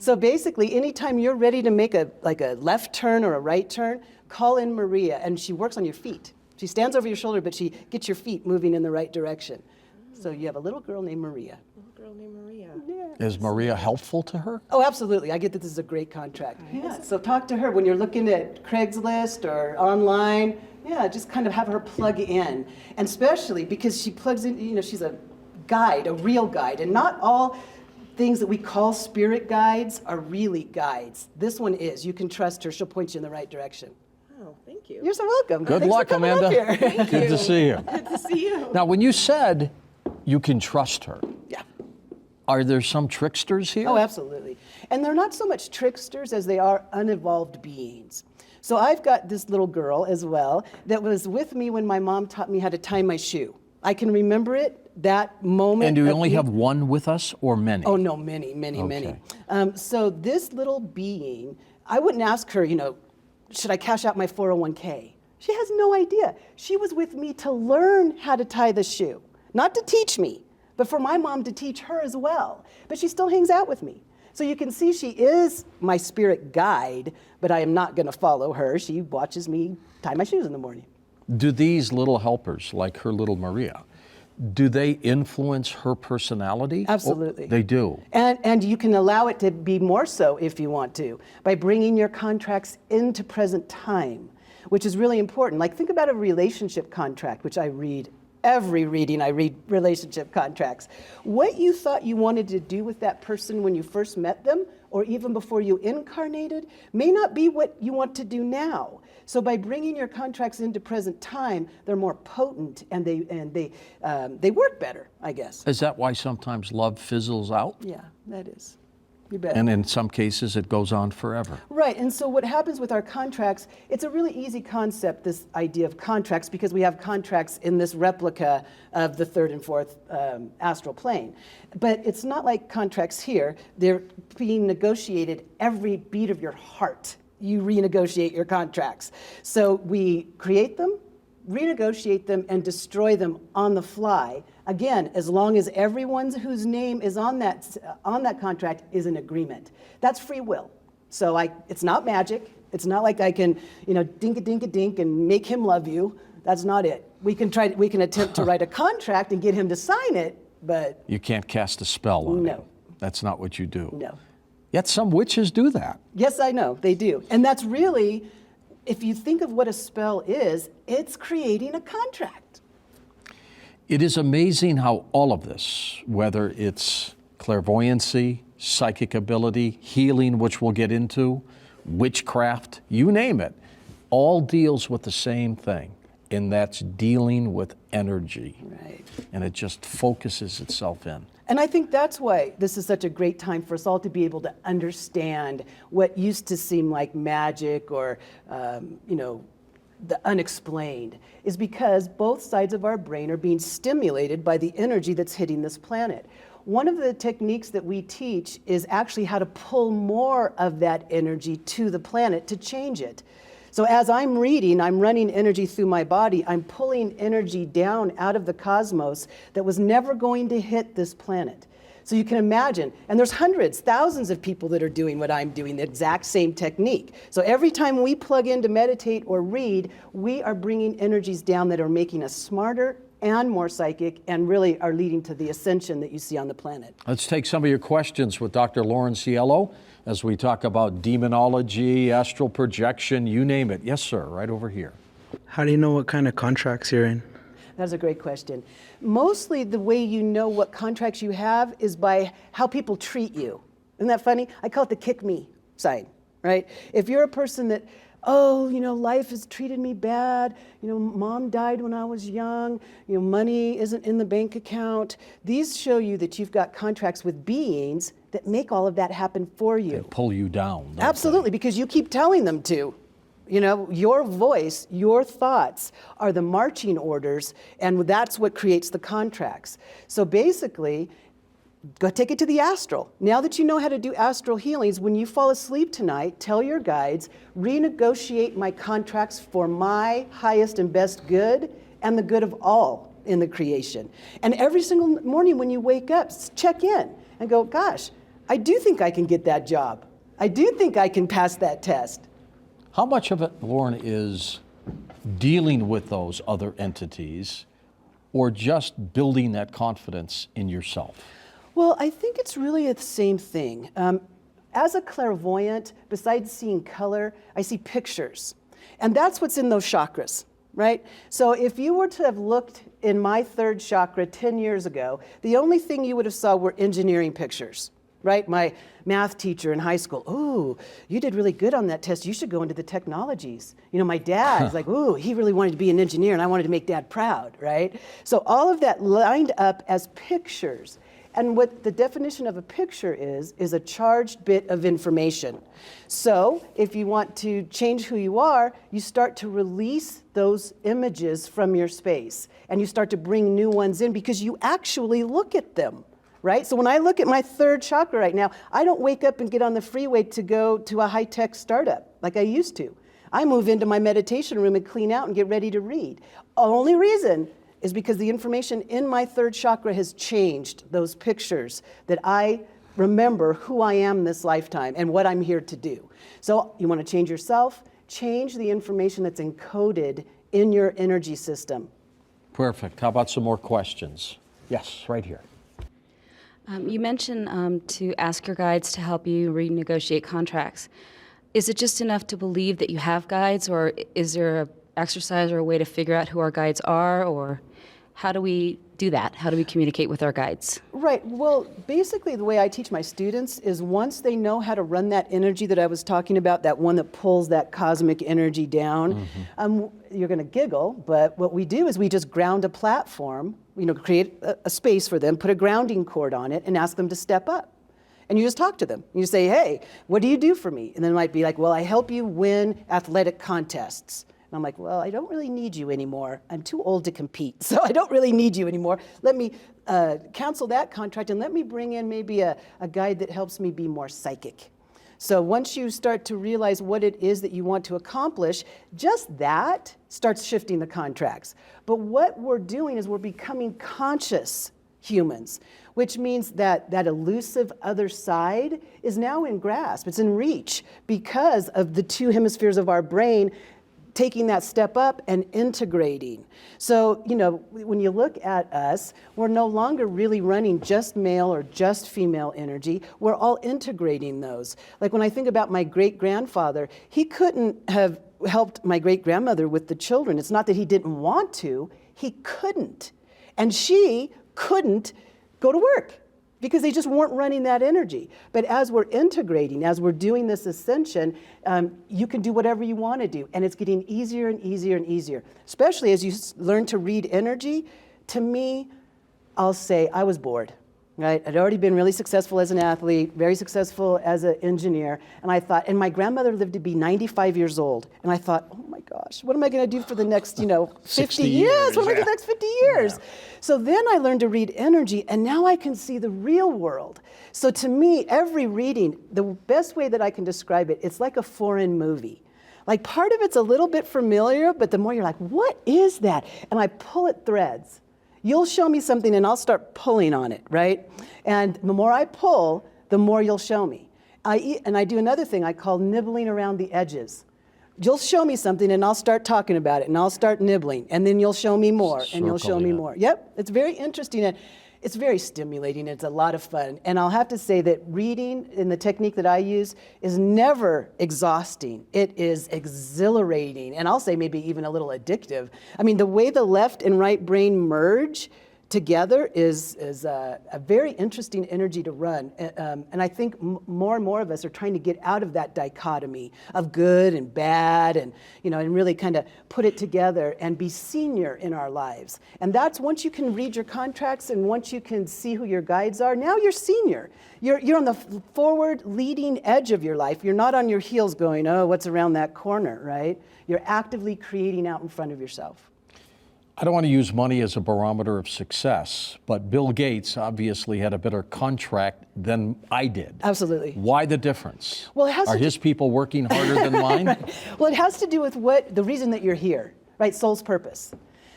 S2: So basically, anytime you're ready to make a left turn or a right turn, call in Maria, and she works on your feet. She stands over your shoulder, but she gets your feet moving in the right direction. So you have a little girl named Maria.
S7: Little girl named Maria.
S1: Is Maria helpful to her?
S2: Oh, absolutely. I get that this is a great contract. Yeah, so talk to her when you're looking at Craigslist or online. Yeah, just kind of have her plug in. And especially because she plugs in, you know, she's a guide, a real guide. And not all things that we call spirit guides are really guides. This one is. You can trust her. She'll point you in the right direction.
S7: Oh, thank you.
S2: You're so welcome.
S1: Good
S2: Thanks
S1: luck,
S2: for coming up
S1: Amanda.
S2: here.
S1: Good to see you.
S7: Good to see you.
S1: Now, when you said you can trust her,
S2: Yeah.
S1: are there some tricksters here?
S2: Oh, absolutely. And they're not so much tricksters as they are unevolved beings. So I've got this little girl as well that was with me when my mom taught me how to tie my shoe. I can remember it, that moment.
S1: And do you
S2: of
S1: only
S2: me-
S1: have one with us or many?
S2: Oh, no, many, many, many.
S1: Okay.
S2: So this little being, I wouldn't ask her, you know, should I cash out my 401k? She has no idea. She was with me to learn how to tie the shoe, not to teach me, but for my mom to teach her as well. But she still hangs out with me. So you can see she is my spirit guide, but I am not going to follow her. She watches me tie my shoes in the morning.
S1: Do these little helpers, like her little Maria, do they influence her personality?
S2: Absolutely.
S1: Oh, they do.
S2: And you can allow it to be more so if you want to, by bringing your contracts into present time, which is really important. Like think about a relationship contract, which I read. Every reading I read relationship contracts. What you thought you wanted to do with that person when you first met them, or even before you incarnated, may not be what you want to do now. So by bringing your contracts into present time, they're more potent and they work better, I guess.
S1: Is that why sometimes love fizzles out?
S2: Yeah, that is. You bet.
S1: And in some cases, it goes on forever.
S2: Right, and so what happens with our contracts, it's a really easy concept, this idea of contracts, because we have contracts in this replica of the third and fourth astral plane. But it's not like contracts here. They're being negotiated every beat of your heart. You renegotiate your contracts. So we create them, renegotiate them, and destroy them on the fly. Again, as long as everyone whose name is on that contract is in agreement. That's free will. So it's not magic. It's not like I can, you know, dink-a-dink-a-dink and make him love you. That's not it. We can attempt to write a contract and get him to sign it, but
S1: You can't cast a spell on
S2: No.
S1: him. That's not what you do.
S2: no.
S1: Yet some witches do that.
S2: Yes, I know, they do. And that's really, if you think of what a spell is, it's creating a contract.
S1: It is amazing how all of this, whether it's clairvoyancy, psychic ability, healing, which we'll get into, witchcraft, you name it, all deals with the same thing, and that's dealing with energy.
S2: Right.
S1: And it just focuses itself in.
S2: And I think that's why this is such a great time for us all to be able to understand what used to seem like magic or, you know, the unexplained, is because both sides of our brain are being stimulated by the energy that's hitting this planet. One of the techniques that we teach is actually how to pull more of that energy to the planet to change it. So as I'm reading, I'm running energy through my body, I'm pulling energy down out of the cosmos that was never going to hit this planet. So you can imagine, and there's hundreds, thousands of people that are doing what I'm doing, the exact same technique. So every time we plug in to meditate or read, we are bringing energies down that are making us smarter and more psychic and really are leading to the ascension that you see on the planet.
S1: Let's take some of your questions with Dr. Lorен as we talk about demonology, astral projection, you name it. Yes, sir, right over here.
S4: How do you know what kind of contracts you're in?
S2: That's a great question. Mostly the way you know what contracts you have is by how people treat you. Isn't that funny? I call it the kick me side, right? If you're a person that, oh, you know, life has treated me bad, you know, mom died when I was young, you know, money isn't in the bank account. These show you that you've got contracts with beings that make all of that happen for you.
S1: They pull you down. don't they?
S2: Absolutely, because you keep telling them to. You know, your voice, your thoughts are the marching orders, and that's what creates the contracts. So basically, go take it to the astral. Now that you know how to do astral healings, when you fall asleep tonight, tell your guides, renegotiate my contracts for my highest and best good and the good of all in the creation. And every single morning when you wake up, check in and go, gosh, I do think I can get that job. I do think I can pass that test.
S1: How much of it, Lorne, is dealing with those other entities or just building that confidence in yourself?
S2: Well, I think it's really the same thing. As a clairvoyant, besides seeing color, I see pictures. And that's what's in those chakras, right? So if you were to have looked in my third chakra 10 years ago, the only thing you would have saw were engineering pictures, right? My math teacher in high school, ooh, you did really good on that test. You should go into the technologies. You know, my dad is like, ooh, he really wanted to be an engineer and I wanted to make dad proud, right? So all of that lined up as pictures. And what the definition of a picture is a charged bit of information. So if you want to change who you are, you start to release those images from your space and you start to bring new ones in because you actually look at them, right? So when I look at my third chakra right now, I don't wake up and get on the freeway to go to a high-tech startup like I used to. I move into my meditation room and clean out and get ready to read. Only reason is because the information in my third chakra has changed those pictures that I remember who I am this lifetime and what I'm here to do. So you want to change yourself, change the information that's encoded in your energy system.
S1: Perfect. How about some more questions? Yes, right here.
S8: You mentioned to ask your guides to help you renegotiate contracts. Is it just enough to believe that you have guides, or is there an exercise or a way to figure out who our guides are, or how do we do that? How do we communicate with our guides?
S2: Right. Well, basically the way I teach my students is once they know how to run that energy that I was talking about, that one that pulls that cosmic energy down, you're going to giggle, but what we do is we just ground a platform, you know, create a space for them, put a grounding cord on it, and ask them to step up. And you just talk to them. You say, hey, what do you do for me? And then it might be like, well, I help you win athletic contests. And I'm like, well, I don't really need you anymore. I'm too old to compete, so I don't really need you anymore. Let me cancel that contract and let me bring in maybe a guide that helps me be more psychic. So once you start to realize what it is that you want to accomplish, just that starts shifting the contracts. But what we're doing is we're becoming conscious humans, which means that that elusive other side is now in grasp, it's in reach because of the two hemispheres of our brain taking that step up and integrating. So, you know, when you look at us, we're no longer really running just male or just female energy. We're all integrating those. Like when I think about my great-grandfather, he couldn't have helped my great-grandmother with the children. It's not that he didn't want to, he couldn't. And she couldn't go to work because they just weren't running that energy. But as we're integrating, as we're doing this ascension, you can do whatever you want to do. And it's getting easier and easier and easier, especially as you learn to read energy. To me, I'll say I was bored. Right? I'd already been really successful as an athlete, very successful as an engineer, and I thought, and my grandmother lived to be 95 years old, and I thought, oh my gosh, what am I going to do for the next, 50 years? What am I going to do for the next 50 years? Yeah. So then I learned to read energy, and now I can see the real world. So to me, every reading, the best way that I can describe it, it's like a foreign movie. Like part of it's a little bit familiar, but the more you're like, what is that? And I pull at threads. You'll show me something and I'll start pulling on it, right? And the more I pull, the more you'll show me. I do another thing I call nibbling around the edges. You'll show me something and I'll start talking about it and I'll start nibbling and then you'll show me more and you'll show me more. Yep, it's very interesting and it's very stimulating. It's a lot of fun. And I'll have to say that reading in the technique that I use is never exhausting. It is exhilarating. And I'll say maybe even a little addictive. I mean, the way the left and right brain merge together is a very interesting energy to run. And I think more and more of us are trying to get out of that dichotomy of good and bad and, and really kind of put it together and be senior in our lives. And that's once you can read your contracts and once you can see who your guides are, now you're senior. You're on the forward leading edge of your life. You're not on your heels going, oh, what's around that corner, right? You're actively creating out in front of yourself.
S1: I don't want to use money as a barometer of success, but Bill Gates obviously had a better contract than I did.
S2: Absolutely.
S1: Why the difference?
S2: Well, are
S1: his people working harder than mine?
S2: Right. Well, it has to do with the reason that you're here, right? Soul's purpose.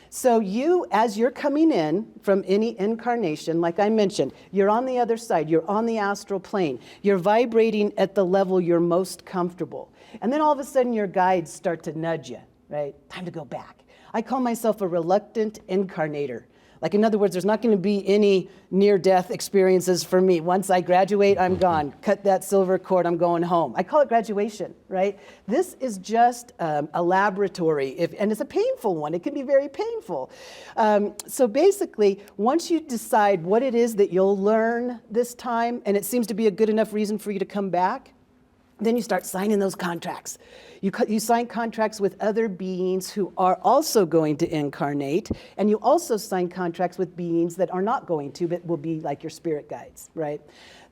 S2: So you, as you're coming in from any incarnation, like I mentioned, you're on the other side, you're on the astral plane, you're vibrating at the level you're most comfortable. And then all of a sudden your guides start to nudge you, right? Time to go back. I call myself a reluctant incarnator. Like, in other words, there's not going to be any near-death experiences for me. Once I graduate, I'm gone. Cut that silver cord, I'm going home. I call it graduation, right? This is just a laboratory, and it's a painful one. It can be very painful. So basically, once you decide what it is that you'll learn this time, and it seems to be a good enough reason for you to come back, then you start signing those contracts. You sign contracts with other beings who are also going to incarnate, and you also sign contracts with beings that are not going to, but will be like your spirit guides, right?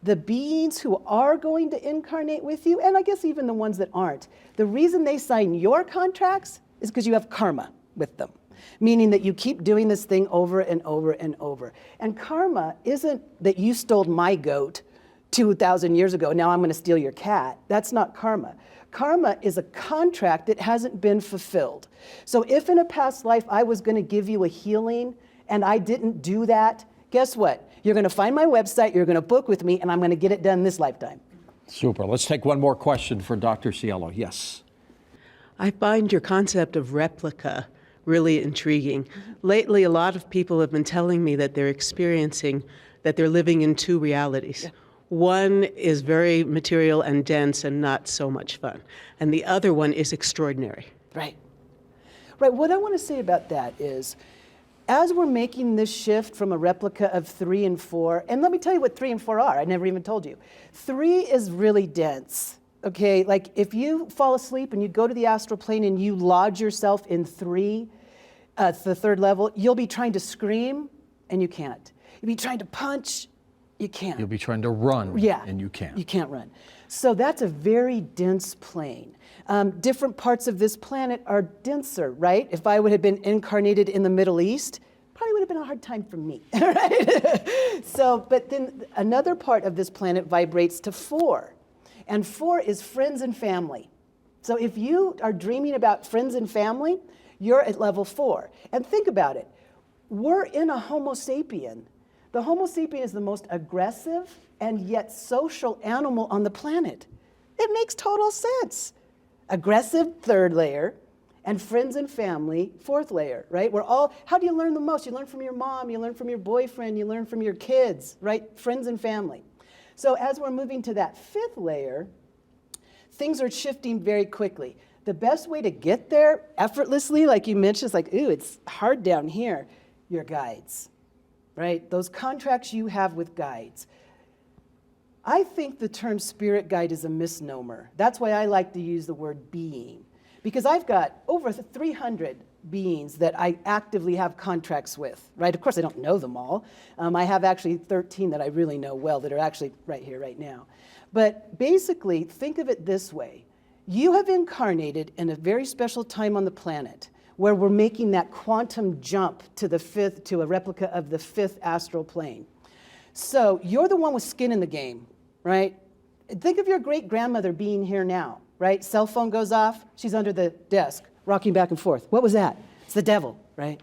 S2: The beings who are going to incarnate with you, and I guess even the ones that aren't, the reason they sign your contracts is because you have karma with them, meaning that you keep doing this thing over and over and over. And karma isn't that you stole my goat 2,000 years ago, now I'm going to steal your cat. That's not karma. Karma is a contract that hasn't been fulfilled. So if in a past life I was going to give you a healing and I didn't do that, guess what? You're going to find my website, you're going to book with me, and I'm going to get it done this lifetime.
S1: Super. Let's take one more question for Dr. Cielo. Yes.
S9: I find your concept of replica really intriguing. Lately, a lot of people have been telling me that they're experiencing that they're living in two realities. Yeah. One is very material and dense and not so much fun. And the other one is extraordinary.
S2: Right. Right. What I want to say about that is, as we're making this shift from a replica of 3 and 4, and let me tell you what 3 and 4 are. I never even told you. 3 is really dense. Okay, like if you fall asleep and you go to the astral plane and you lodge yourself in 3, the third level, you'll be trying to scream and you can't. You'll be trying to punch. You can't.
S1: You'll be trying to run,
S2: yeah,
S1: and you can't.
S2: You can't run. So that's a very dense plane. Different parts of this planet are denser, right? If I would have been incarnated in the Middle East, probably would have been a hard time for me, right? So, but then another part of this planet vibrates to 4, and 4 is friends and family. So if you are dreaming about friends and family, you're at level 4. And think about it. We're in a Homo sapien. The Homo sapien is the most aggressive and yet social animal on the planet. It makes total sense. Aggressive, 3rd layer, and friends and family, 4th layer, right? How do you learn the most? You learn from your mom, you learn from your boyfriend, you learn from your kids, right? Friends and family. So as we're moving to that 5th layer, things are shifting very quickly. The best way to get there effortlessly, like you mentioned, is like, ooh, it's hard down here, your guides. Right? Those contracts you have with guides. I think the term spirit guide is a misnomer. That's why I like to use the word being. Because I've got over 300 beings that I actively have contracts with, right? Of course, I don't know them all. I have actually 13 that I really know well that are actually right here, right now. But basically, think of it this way. You have incarnated in a very special time on the planet where we're making that quantum jump to a replica of the 5th astral plane. So you're the one with skin in the game, right? Think of your great-grandmother being here now, right? Cell phone goes off, she's under the desk, rocking back and forth. What was that? It's the devil, right?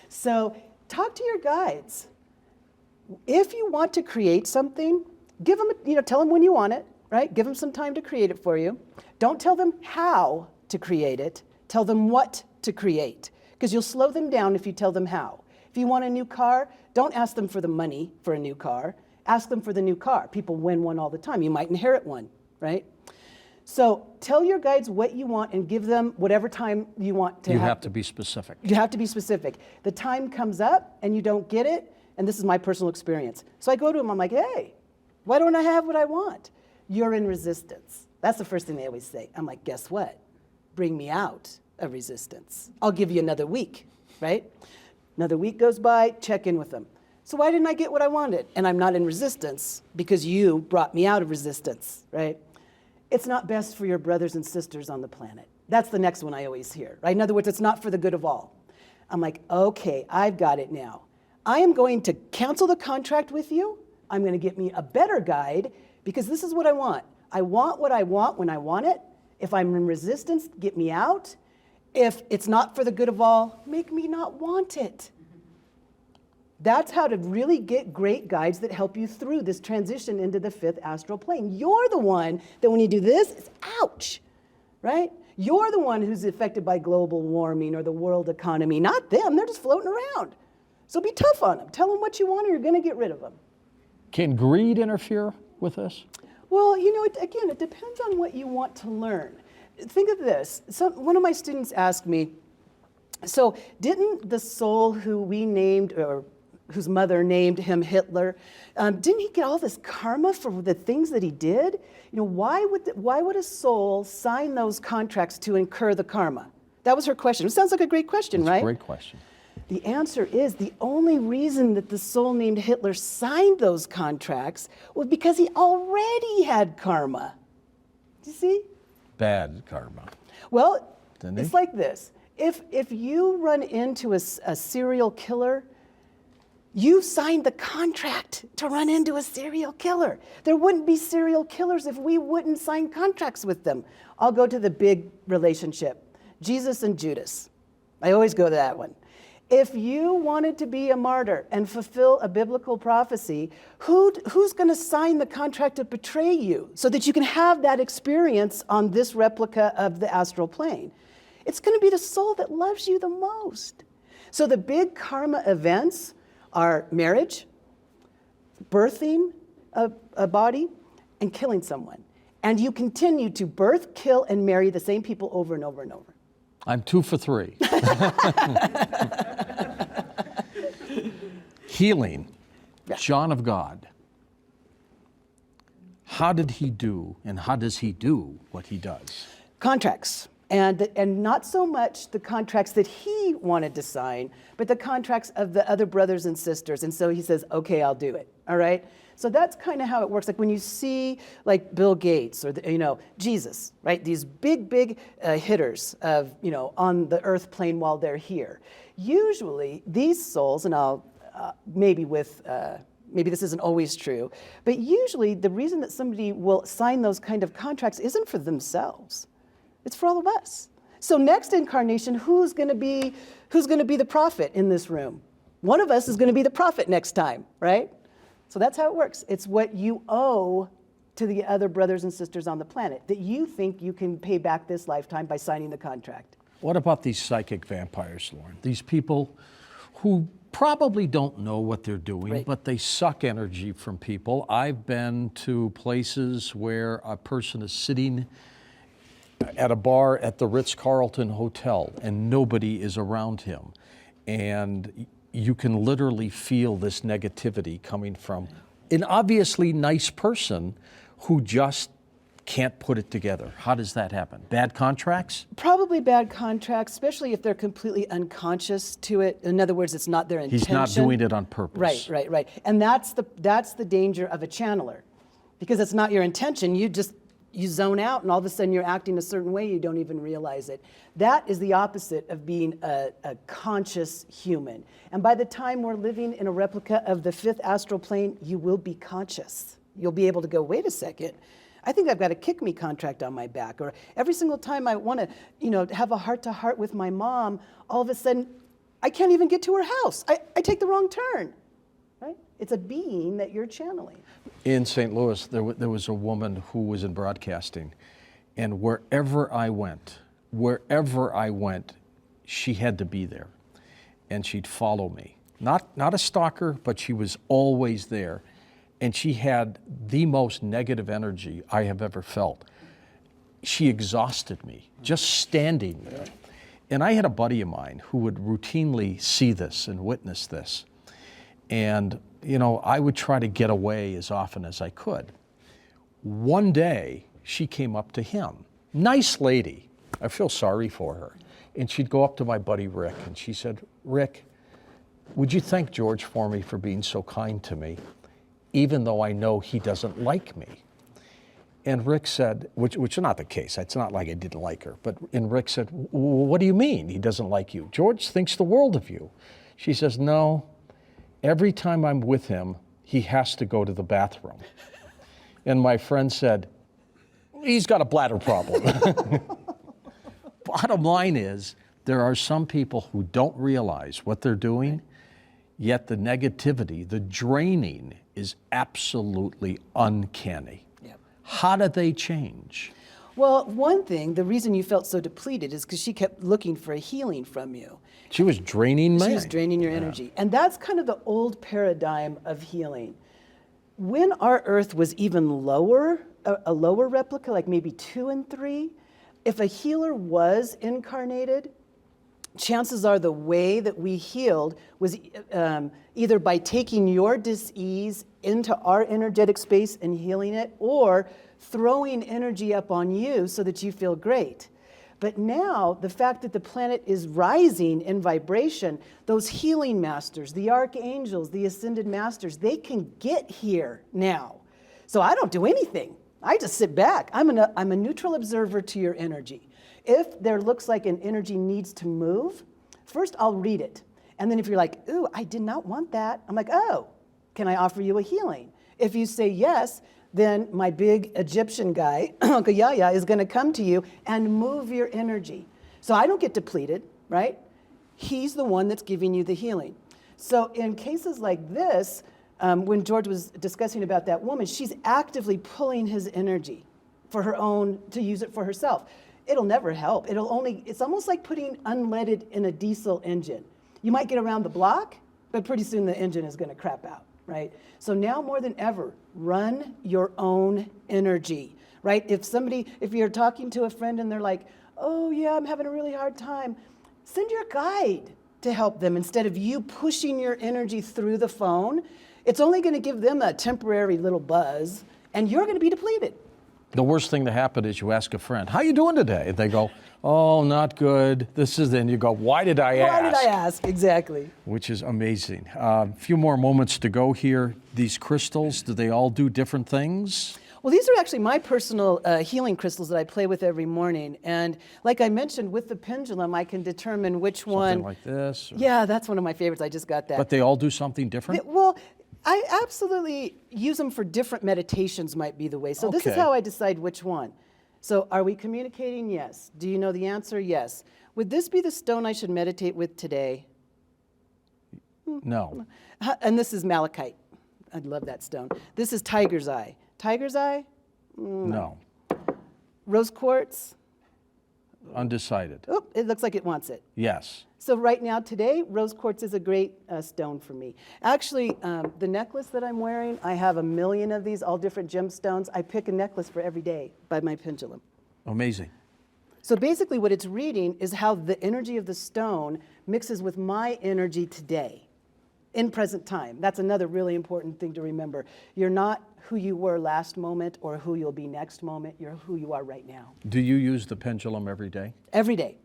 S2: So talk to your guides. If you want to create something, give them, tell them when you want it, right? Give them some time to create it for you. Don't tell them how to create it. Tell them what to create, because you'll slow them down if you tell them how. If you want a new car, don't ask them for the money for a new car. Ask them for the new car. People win one all the time. You might inherit one, right? So tell your guides what you want and give them whatever time you want to have.
S1: You have to be specific.
S2: You have to be specific. The time comes up and you don't get it, and this is my personal experience. So I go to them, I'm like, hey, why don't I have what I want? You're in resistance. That's the first thing they always say. I'm like, guess what? Bring me out of resistance. I'll give you another week, right? Another week goes by, check in with them. So why didn't I get what I wanted? And I'm not in resistance because you brought me out of resistance, right? It's not best for your brothers and sisters on the planet. That's the next one I always hear, right? In other words, it's not for the good of all. I'm like, okay, I've got it now. I am going to cancel the contract with you. I'm going to get me a better guide because this is what I want. I want what I want when I want it. If I'm in resistance, get me out. If it's not for the good of all, make me not want it. That's how to really get great guides that help you through this transition into the fifth astral plane. You're the one that when you do this, it's ouch, right? You're the one who's affected by global warming or the world economy, not them. They're just floating around. So be tough on them. Tell them what you want or you're going to get rid of them.
S1: Can greed interfere with this?
S2: Well, again, it depends on what you want to learn. Think of this. One of my students asked me, so didn't the soul who we named, or whose mother named him Hitler, didn't he get all this karma for the things that he did? Why would a soul sign those contracts to incur the karma? That was her question. It sounds like a great question, right?
S1: That's a great question.
S2: The answer is the only reason that the soul named Hitler signed those contracts was because he already had karma. Do you see?
S1: Bad karma.
S2: Well,
S1: Didn't
S2: it's
S1: he?
S2: like this. If you run into a serial killer, you signed the contract to run into a serial killer. There wouldn't be serial killers if we wouldn't sign contracts with them. I'll go to the big relationship, Jesus and Judas. I always go to that one. If you wanted to be a martyr and fulfill a biblical prophecy, who's going to sign the contract to betray you so that you can have that experience on this replica of the astral plane? It's going to be the soul that loves you the most. So the big karma events are marriage, birthing a body, and killing someone. And you continue to birth, kill, and marry the same people over and over and over.
S1: I'm 2 for 3. Healing,
S2: Yeah.
S1: John of God. How did he do, and how does he do what he does?
S2: Contracts. And not so much the contracts that he wanted to sign, but the contracts of the other brothers and sisters. And so he says, okay, I'll do it, all right? So that's kind of how it works. Like when you see like Bill Gates or, Jesus, right? These big hitters of, on the earth plane while they're here. Usually these souls, and I'll, maybe this isn't always true, but usually the reason that somebody will sign those kind of contracts isn't for themselves. It's for all of us. So next incarnation, who's going to be the prophet in this room? One of us is going to be the prophet next time, right? So that's how it works. It's what you owe to the other brothers and sisters on the planet that you think you can pay back this lifetime by signing the contract.
S1: What about these psychic vampires, Lorne? These people who probably don't know what they're doing,
S2: Right.
S1: but they suck energy from people. I've been to places where a person is sitting at a bar at the Ritz-Carlton Hotel and nobody is around him. And you can literally feel this negativity coming from an obviously nice person who just can't put it together. How does that happen? Bad contracts?
S2: Probably bad contracts, especially if they're completely unconscious to it. In other words, it's not their intention.
S1: He's not doing it on purpose.
S2: Right. And that's the danger of a channeler. Because it's not your intention, you zone out and all of a sudden you're acting a certain way, you don't even realize it. That is the opposite of being a conscious human. And by the time we're living in a replica of the fifth astral plane, you will be conscious. You'll be able to go, wait a second, I think I've got a kick me contract on my back. Or every single time I want to, have a heart-to-heart with my mom, all of a sudden, I can't even get to her house. I take the wrong turn, right? It's a being that you're channeling.
S1: In St. Louis, there was a woman who was in broadcasting, and wherever I went, she had to be there, and she'd follow me. Not a stalker, but she was always there, and she had the most negative energy I have ever felt. She exhausted me, just standing there. And I had a buddy of mine who would routinely see this and witness this. And, I would try to get away as often as I could. One day, she came up to him. Nice lady. I feel sorry for her. And she'd go up to my buddy Rick, and she said, Rick, would you thank George for me for being so kind to me, even though I know he doesn't like me? And Rick said, which is not the case. It's not like I didn't like her. And Rick said, what do you mean he doesn't like you? George thinks the world of you. She says, no. Every time I'm with him, he has to go to the bathroom. And my friend said, he's got a bladder problem. bottom line is, there are some people who don't realize what they're doing, yet the negativity, the draining is absolutely uncanny.
S2: Yep.
S1: How do they change?
S2: Well, one thing, the reason you felt so depleted is because she kept looking for a healing from you.
S1: She was draining me.
S2: She was draining your energy. And that's kind of the old paradigm of healing. When our Earth was even lower, a lower replica, like maybe 2 and 3, if a healer was incarnated, chances are the way that we healed was either by taking your dis-ease into our energetic space and healing it, or throwing energy up on you so that you feel great. But now, the fact that the planet is rising in vibration, those healing masters, the archangels, the ascended masters, they can get here now. So I don't do anything. I just sit back. I'm a neutral observer to your energy. If there looks like an energy needs to move, first I'll read it. And then if you're like, ooh, I did not want that, I'm like, oh, can I offer you a healing? If you say yes, then my big Egyptian guy, Uncle Yaya, is going to come to you and move your energy. So I don't get depleted, right? He's the one that's giving you the healing. So in cases like this, when George was discussing about that woman, she's actively pulling his energy for her own, to use it for herself. It'll never help. It's almost like putting unleaded in a diesel engine. You might get around the block, but pretty soon the engine is going to crap out, right? So now more than ever, run your own energy, right? If you're talking to a friend and they're like, oh yeah, I'm having a really hard time, send your guide to help them instead of you pushing your energy through the phone. It's only going to give them a temporary little buzz, and you're going to be depleted.
S1: The worst thing to happen is you ask a friend, how you doing today? And they go, oh, not good. Then you go, why did I ask?
S2: Why did I ask? Exactly.
S1: Which is amazing. A few more moments to go here. These crystals, do they all do different things?
S2: Well, these are actually my personal healing crystals that I play with every morning. And like I mentioned, with the pendulum, I can determine which one.
S1: Something like this?
S2: Yeah, that's one of my favorites. I just got that.
S1: But they all do something different?
S2: Well, I absolutely use them for different meditations might be the way. So this is
S1: Okay.
S2: how I decide which one. So are we communicating? Yes. Do you know the answer? Yes. Would this be the stone I should meditate with today?
S1: No.
S2: And this is malachite. I love that stone. This is tiger's eye. Tiger's eye?
S1: No.
S2: Rose quartz?
S1: Undecided.
S2: Oh, it looks like it wants it.
S1: Yes.
S2: So right now, today, rose quartz is a great stone for me. Actually, the necklace that I'm wearing, I have 1 million of these, all different gemstones. I pick a necklace for every day by my pendulum.
S1: Amazing.
S2: So basically what it's reading is how the energy of the stone mixes with my energy today, in present time. That's another really important thing to remember. You're not who you were last moment or who you'll be next moment. You're who you are right now.
S1: Do you use the pendulum every day
S2: Every day.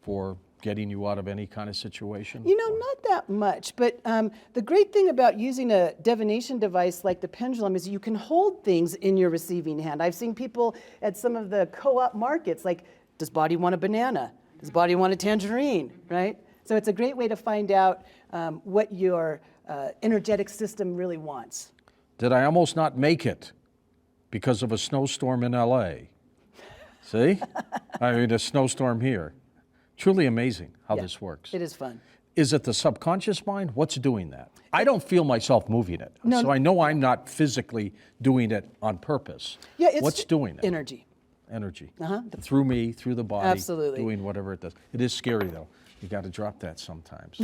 S1: for getting you out of any kind of situation?
S2: You know, not that much, but the great thing about using a divination device like the pendulum is you can hold things in your receiving hand. I've seen people at some of the co-op markets, like, does body want a banana? Does body want a tangerine, right? So it's a great way to find out what your energetic system really wants.
S1: Did I almost not make it because of a snowstorm in LA? See? I mean, a snowstorm here. Truly amazing how this works.
S2: It is fun.
S1: Is it the subconscious mind? What's doing that? I don't feel myself moving it.
S2: No,
S1: so I know I'm not physically doing it on purpose.
S2: Yeah, it's
S1: What's doing it?
S2: Energy.
S1: Energy.
S2: Uh-huh.
S1: Through me, through the body.
S2: Absolutely.
S1: Doing whatever it does. It is scary, though. You got to drop that sometimes.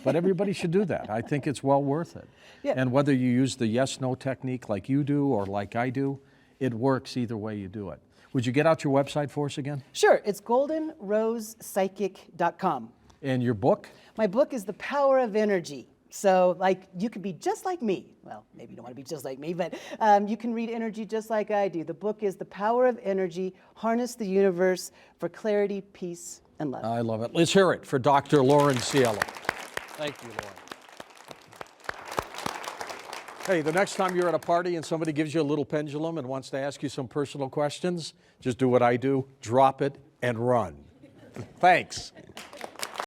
S1: But everybody should do that. I think it's well worth it.
S2: Yeah.
S1: And whether you use the yes-no technique like you do or like I do, it works either way you do it. Would you get out your website for us again?
S2: Sure, it's goldenrosepsychic.com.
S1: And your book?
S2: My book is The Power of Energy. So, like, you could be just like me. Well, maybe you don't want to be just like me, but you can read energy just like I do. The book is The Power of Energy, Harness the Universe for Clarity, Peace, and Love.
S1: I love it. Let's hear it for Dr. Lorен Cielo. Thank you, Lorren. Hey, the next time you're at a party and somebody gives you a little pendulum and wants to ask you some personal questions, just do what I do, drop it and run. Thanks.